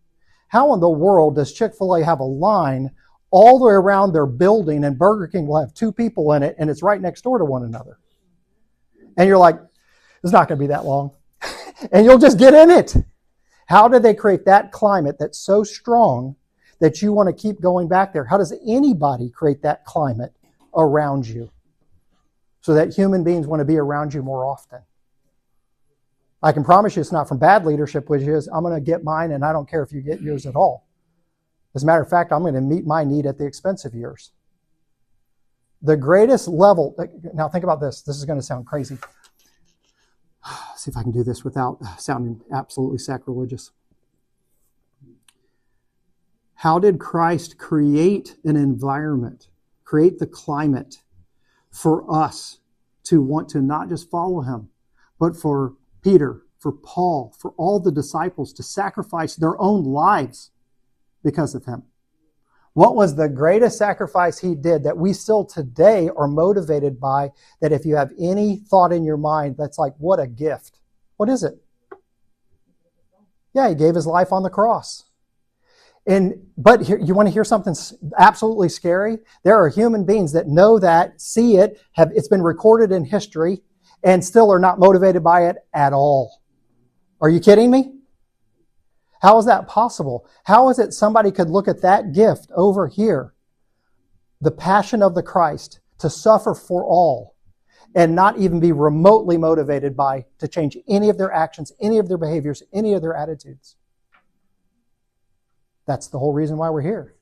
How in the world does Chick-fil-A have a line all the way around their building and Burger King will have 2 people in it and it's right next door to one another? And you're like, it's not going to be that long. And you'll just get in it. How do they create that climate that's so strong that you want to keep going back there? How does anybody create that climate around you so that human beings want to be around you more often? I can promise you it's not from bad leadership, which is I'm going to get mine and I don't care if you get yours at all. As a matter of fact, I'm going to meet my need at the expense of yours. The greatest level, now think about this. This is going to sound crazy. See if I can do this without sounding absolutely sacrilegious. How did Christ create an environment, create the climate for us to want to not just follow him, but for Peter, for Paul, for all the disciples to sacrifice their own lives because of him? What was the greatest sacrifice he did that we still today are motivated by, that if you have any thought in your mind, that's like, what a gift. What is it? Yeah, he gave his life on the cross. But here, you want to hear something absolutely scary? There are human beings that know that, see it, it's been recorded in history, and still are not motivated by it at all. Are you kidding me? How is that possible? How is it somebody could look at that gift over here, the passion of the Christ, to suffer for all, and not even be remotely motivated by to change any of their actions, any of their behaviors, any of their attitudes? That's the whole reason why we're here,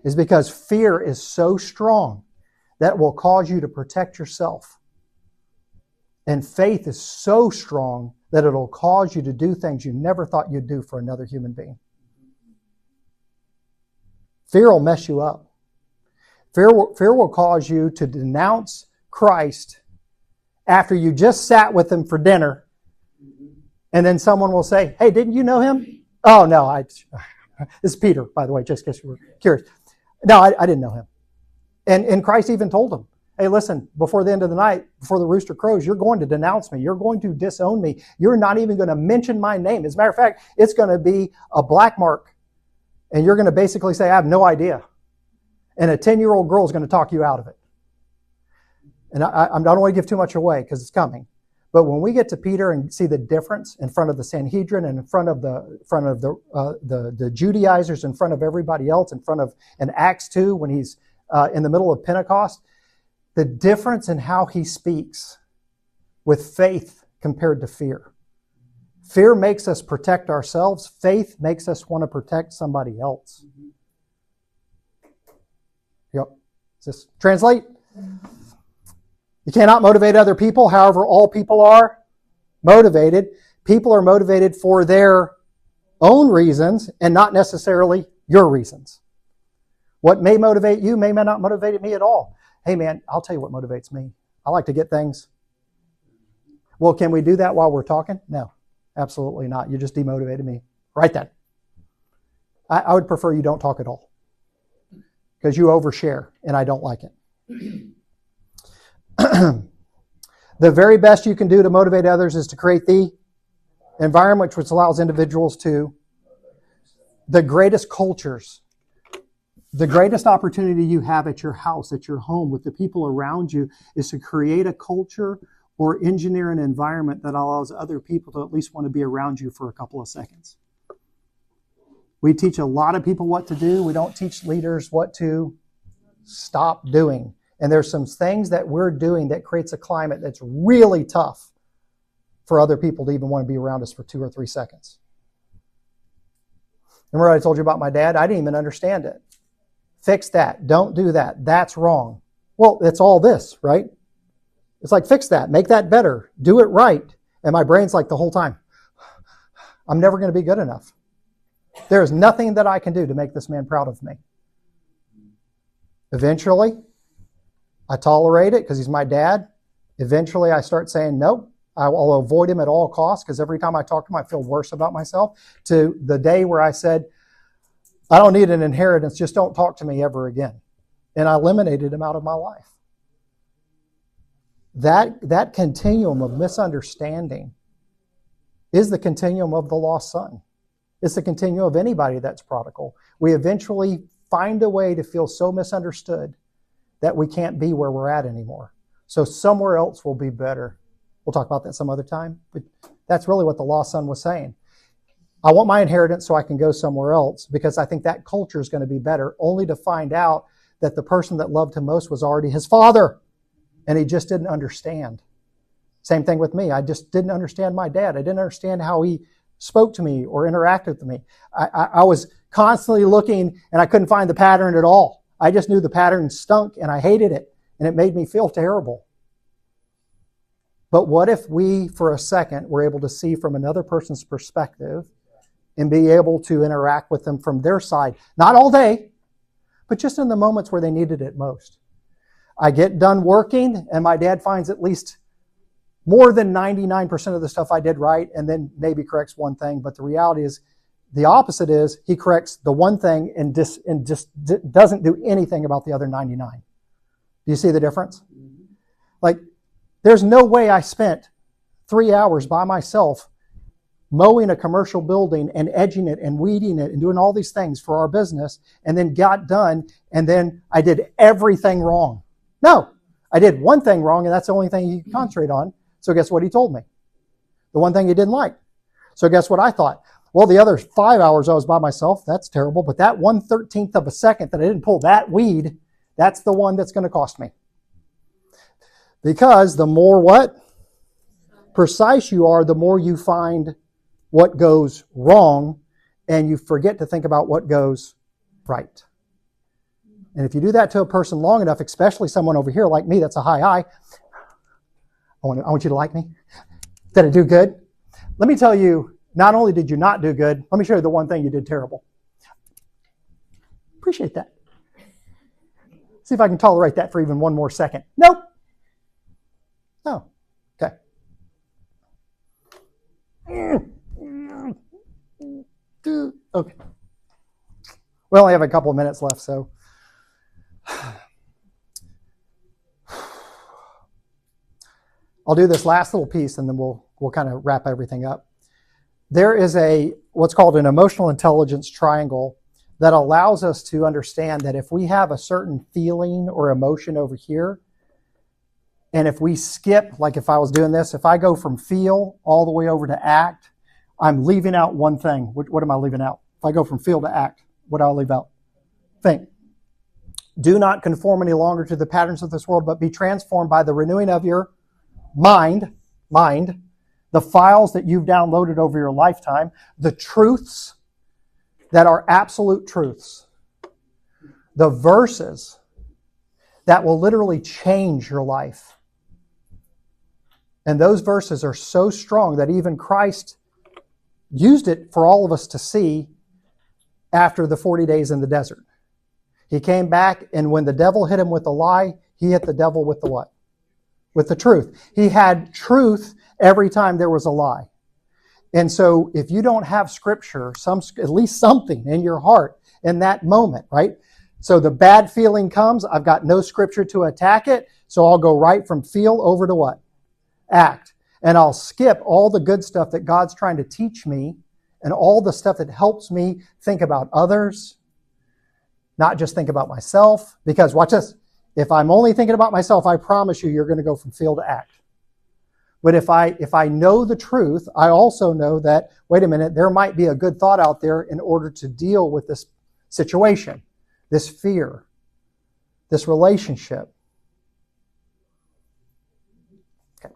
is because fear is so strong that it will cause you to protect yourself. And faith is so strong that it'll cause you to do things you never thought you'd do for another human being. Fear will mess you up. Fear will cause you to denounce Christ after you just sat with him for dinner, and then someone will say, hey, didn't you know him? Oh, no, this is Peter, by the way, just in case you were curious. No, I didn't know him. And Christ even told him, hey, listen, before the end of the night, before the rooster crows, you're going to denounce me. You're going to disown me. You're not even going to mention my name. As a matter of fact, it's going to be a black mark. And you're going to basically say, I have no idea. And a 10-year-old girl is going to talk you out of it. And I don't want to give too much away because it's coming. But when we get to Peter and see the difference in front of the Sanhedrin and in front of the Judaizers, in front of everybody else, in Acts 2 when he's in the middle of Pentecost, the difference in how he speaks with faith compared to fear. Fear makes us protect ourselves. Faith makes us want to protect somebody else. Yep. Does this translate? You cannot motivate other people. However, all people are motivated. People are motivated for their own reasons and not necessarily your reasons. What may motivate you may not motivate me at all. Hey man, I'll tell you what motivates me. I like to get things. Well, can we do that while we're talking? No, absolutely not. You just demotivated me right then. I would prefer you don't talk at all because you overshare and I don't like it. The very best you can do to motivate others is to create the environment which allows individuals to, the greatest cultures, the greatest opportunity you have at your house, at your home, with the people around you, is to create a culture or engineer an environment that allows other people to at least want to be around you for a couple of seconds. We teach a lot of people what to do. We don't teach leaders what to stop doing. And there's some things that we're doing that creates a climate that's really tough for other people to even want to be around us for 2 or 3 seconds. Remember what I told you about my dad? I didn't even understand it. Fix that. Don't do that. That's wrong. Well, it's all this, right? It's like, fix that. Make that better. Do it right. And my brain's like the whole time, I'm never going to be good enough. There is nothing that I can do to make this man proud of me. Eventually, I tolerate it because he's my dad. Eventually, I start saying, nope, I will avoid him at all costs because every time I talk to him, I feel worse about myself. To the day where I said, I don't need an inheritance, just don't talk to me ever again. And I eliminated him out of my life. That continuum of misunderstanding is the continuum of the lost son. It's the continuum of anybody that's prodigal. We eventually find a way to feel so misunderstood that we can't be where we're at anymore. So somewhere else will be better. We'll talk about that some other time. But that's really what the lost son was saying. I want my inheritance so I can go somewhere else because I think that culture is going to be better, only to find out that the person that loved him most was already his father. And he just didn't understand. Same thing with me. I just didn't understand my dad. I didn't understand how he spoke to me or interacted with me. I was constantly looking and I couldn't find the pattern at all. I just knew the pattern stunk and I hated it. and it made me feel terrible. But what if we, for a second, were able to see from another person's perspective and be able to interact with them from their side? Not all day, but just in the moments where they needed it most. I get done working, and my dad finds at least more than 99% of the stuff I did right, and then maybe corrects one thing. But the reality is, the opposite is he corrects the one thing and just doesn't do anything about the other 99. Do you see the difference? Like, there's no way I spent 3 hours by myself mowing a commercial building and edging it and weeding it and doing all these things for our business, and then got done, and then I did everything wrong. No, I did one thing wrong, and that's the only thing you can concentrate on. So guess what he told me? The one thing he didn't like. So guess what I thought? Well, the other 5 hours I was by myself, that's terrible, but that 1/13 of a second that I didn't pull that weed, that's the one that's going to cost me. Because the more what? Precise you are, the more you find what goes wrong, and you forget to think about what goes right. And if you do that to a person long enough, especially someone over here like me, that's a high I want you to like me. Did I do good? Let me tell you, not only did you not do good, let me show you the one thing you did terrible. Appreciate that. See if I can tolerate that for even one more second. Nope. No. Okay. Okay. We only have a couple of minutes left, so. I'll do this last little piece, and then we'll kind of wrap everything up. There is what's called an emotional intelligence triangle that allows us to understand that if we have a certain feeling or emotion over here, and if we skip, like if I was doing this, if I go from feel all the way over to act, I'm leaving out one thing. What am I leaving out? If I go from feel to act, what do I leave out? Think. Do not conform any longer to the patterns of this world, but be transformed by the renewing of your mind, the files that you've downloaded over your lifetime, the truths that are absolute truths, the verses that will literally change your life. And those verses are so strong that even Christ used it for all of us to see after the 40 days in the desert. He came back, and when the devil hit him with a lie, he hit the devil with the what? With the truth. He had truth every time there was a lie. And so if you don't have Scripture, at least something in your heart in that moment, right? So the bad feeling comes, I've got no Scripture to attack it, so I'll go right from feel over to what? Act. And I'll skip all the good stuff that God's trying to teach me and all the stuff that helps me think about others, not just think about myself. Because watch this. If I'm only thinking about myself, I promise you're going to go from feel to act. But if I know the truth, I also know that, wait a minute, there might be a good thought out there in order to deal with this situation, this fear, this relationship. Okay.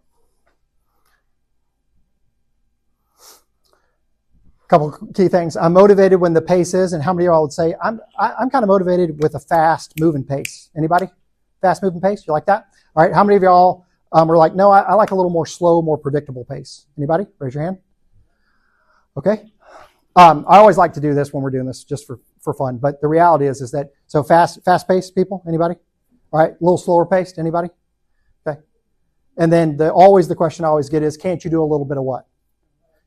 Couple key things. I'm motivated when the pace is, and how many of y'all would say, I'm kind of motivated with a fast moving pace? Anybody? Fast moving pace? You like that? All right. How many of y'all are like, no, I like a little more slow, more predictable pace? Anybody? Raise your hand. Okay. I always like to do this when we're doing this just for fun. But the reality is that, so fast paced people? Anybody? All right. A little slower paced? Anybody? Okay. And then the question I always get is, can't you do a little bit of what?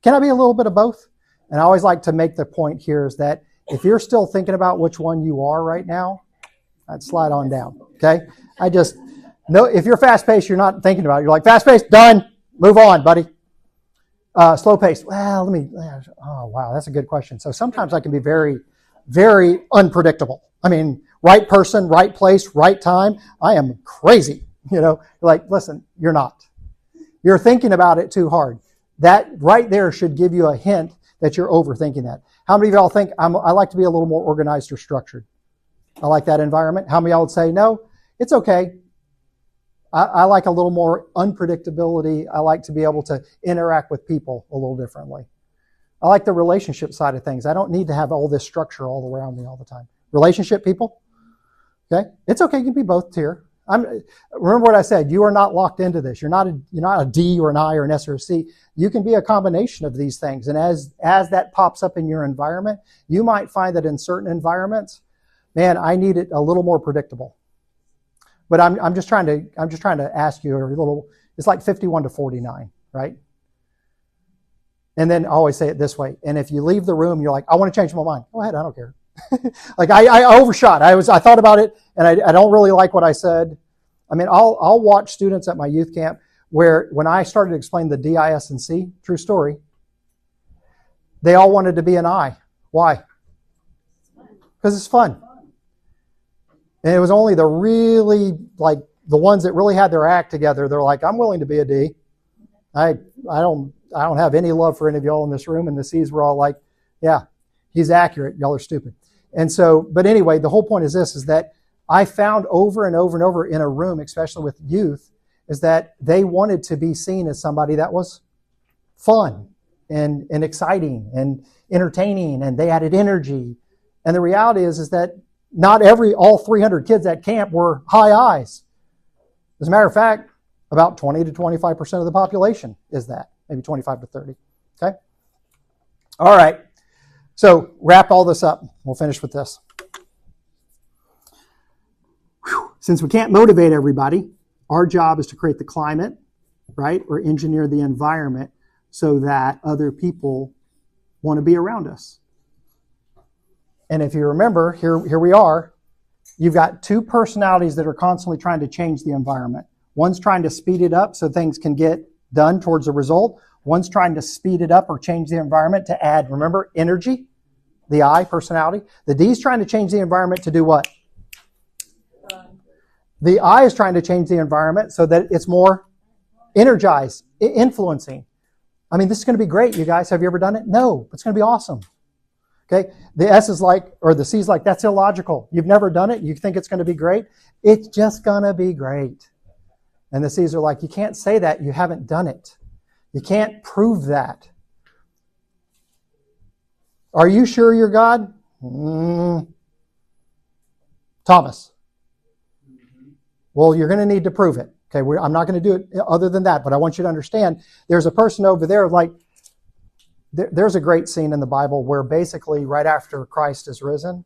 Can I be a little bit of both? And I always like to make the point here is that if you're still thinking about which one you are right now, I'd slide on down. Okay. I just know if you're fast paced, you're not thinking about it. You're like, fast paced, done. Move on, buddy. Slow paced. Well, oh, wow. That's a good question. So sometimes I can be very, very unpredictable. I mean, right person, right place, right time. I am crazy. Like, listen, you're not. You're thinking about it too hard. That right there should give you a hint that you're overthinking that. How many of y'all think I like to be a little more organized or structured? I like that environment. How many of y'all would say, no, it's okay. I like a little more unpredictability. I like to be able to interact with people a little differently. I like the relationship side of things. I don't need to have all this structure all around me all the time. Relationship people? Okay. It's okay. You can be both here. Remember what I said. You are not locked into this. You're not a D or an I or an S or a C. You can be a combination of these things. And as that pops up in your environment, you might find that in certain environments, man, I need it a little more predictable. But I'm just trying to ask you a little. It's like 51 to 49, right? And then I always say it this way. And if you leave the room, you're like, I want to change my mind. Go ahead, I don't care. Like I overshot. I thought about it, and I don't really like what I said. I mean, I'll watch students at my youth camp where when I started to explain the D, I, S, and C, true story, they all wanted to be an I. Why? Because it's fun. And it was only the really, like, the ones that really had their act together. They're like, I'm willing to be a D. I don't have any love for any of y'all in this room. And the C's were all like, yeah, he's accurate. Y'all are stupid. And so, but anyway, the whole point is this, is that I found over and over and over in a room, especially with youth, is that they wanted to be seen as somebody that was fun and exciting and entertaining, and they added energy. And the reality is that not all 300 kids at camp were high I's. As a matter of fact, about 20 to 25% of the population is that, maybe 25 to 30. Okay? All right. So wrap all this up. We'll finish with this. Since we can't motivate everybody, our job is to create the climate, right? Or engineer the environment so that other people want to be around us. And if you remember, here we are. You've got two personalities that are constantly trying to change the environment. One's trying to speed it up so things can get done towards a result. One's trying to speed it up or change the environment to add, remember, energy, the I, personality. The D's trying to change the environment to do what? The I is trying to change the environment so that it's more energized, influencing. I mean, this is going to be great, you guys. Have you ever done it? No, it's going to be awesome. Okay? The S is like, or the C is like, that's illogical. You've never done it. You think it's going to be great. It's just going to be great. And the C's are like, you can't say that. You haven't done it. You can't prove that. Are you sure you're God? Thomas. Well, you're going to need to prove it. Okay, I'm not going to do it other than that, but I want you to understand there's a person over there like, there's a great scene in the Bible where basically right after Christ is risen,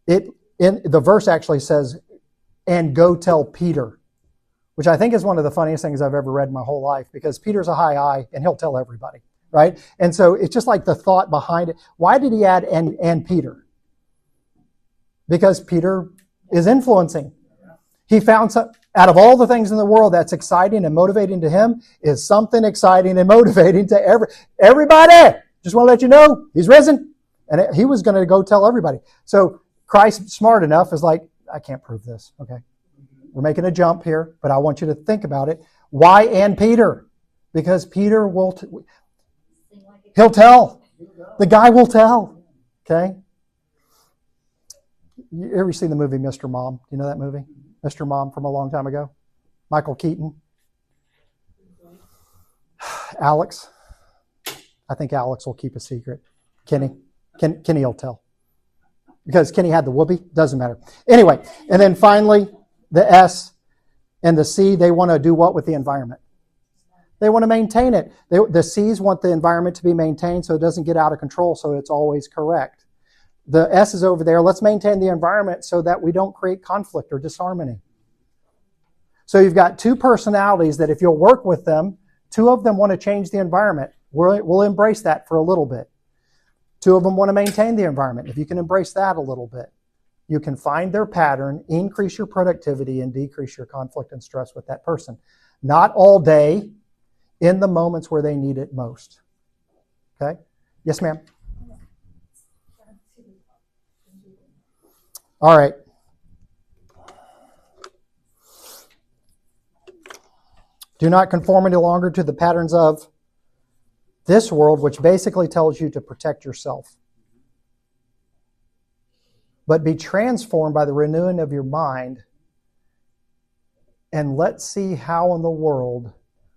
the verse actually says, and go tell Peter, which I think is one of the funniest things I've ever read in my whole life, because Peter's a high I and he'll tell everybody, right? And so it's just like the thought behind it. Why did he add and Peter? Because Peter is influencing. He found some, out of all the things in the world that's exciting and motivating to him is something exciting and motivating to everybody. Just want to let you know, he's risen. And he was going to go tell everybody. So Christ, smart enough, is like, I can't prove this. Okay. We're making a jump here, but I want you to think about it. Why and Peter? Because Peter he'll tell. The guy will tell. Okay. You ever seen the movie Mr. Mom? Do you know that movie? Mr. Mom from a long time ago. Michael Keaton. Alex. I think Alex will keep a secret. Kenny will tell. Because Kenny had the whoopee. Doesn't matter. Anyway, and then finally, the S and the C, they want to do what with the environment? They want to maintain it. The C's want the environment to be maintained so it doesn't get out of control, so it's always correct. The S is over there. Let's maintain the environment so that we don't create conflict or disharmony. So you've got two personalities that if you'll work with them, two of them want to change the environment. We'll embrace that for a little bit. Two of them want to maintain the environment. If you can embrace that a little bit, you can find their pattern, increase your productivity, and decrease your conflict and stress with that person. Not all day, in the moments where they need it most. Okay? Yes, ma'am? All right. Do not conform any longer to the patterns of this world, which basically tells you to protect yourself. But be transformed by the renewing of your mind, and let's see how in the world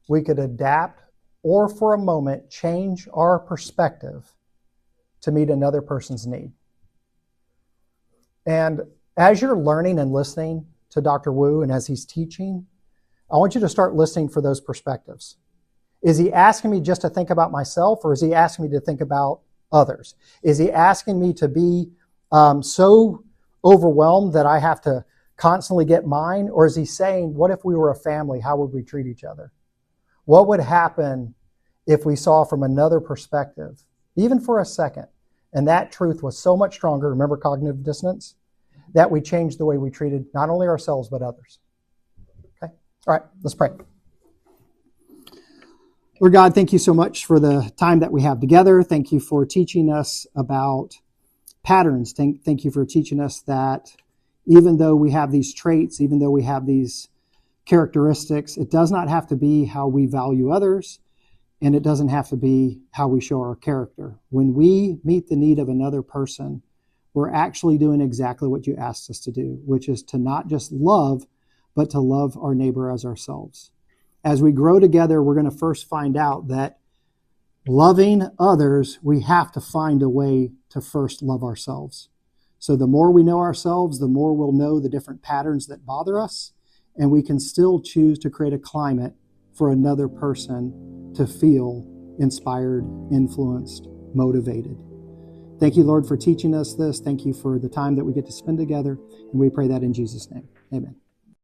we could adapt or for a moment change our perspective to meet another person's need. And as you're learning and listening to Dr. Wu and as he's teaching, I want you to start listening for those perspectives. Is he asking me just to think about myself, or is he asking me to think about others? Is he asking me to be so overwhelmed that I have to constantly get mine? Or is he saying, what if we were a family? How would we treat each other? What would happen if we saw from another perspective, even for a second? And that truth was so much stronger, remember cognitive dissonance, that we changed the way we treated not only ourselves, but others. Okay? All right, let's pray. Lord God, thank you so much for the time that we have together. Thank you for teaching us about patterns. Thank you for teaching us that even though we have these traits, even though we have these characteristics, it does not have to be how we value others, and it doesn't have to be how we show our character. When we meet the need of another person, we're actually doing exactly what you asked us to do, which is to not just love, but to love our neighbor as ourselves. As we grow together, we're going to first find out that loving others, we have to find a way to first love ourselves. So the more we know ourselves, the more we'll know the different patterns that bother us, and we can still choose to create a climate for another person to feel inspired, influenced, motivated. Thank you, Lord, for teaching us this. Thank you for the time that we get to spend together, and we pray that in Jesus' name. Amen.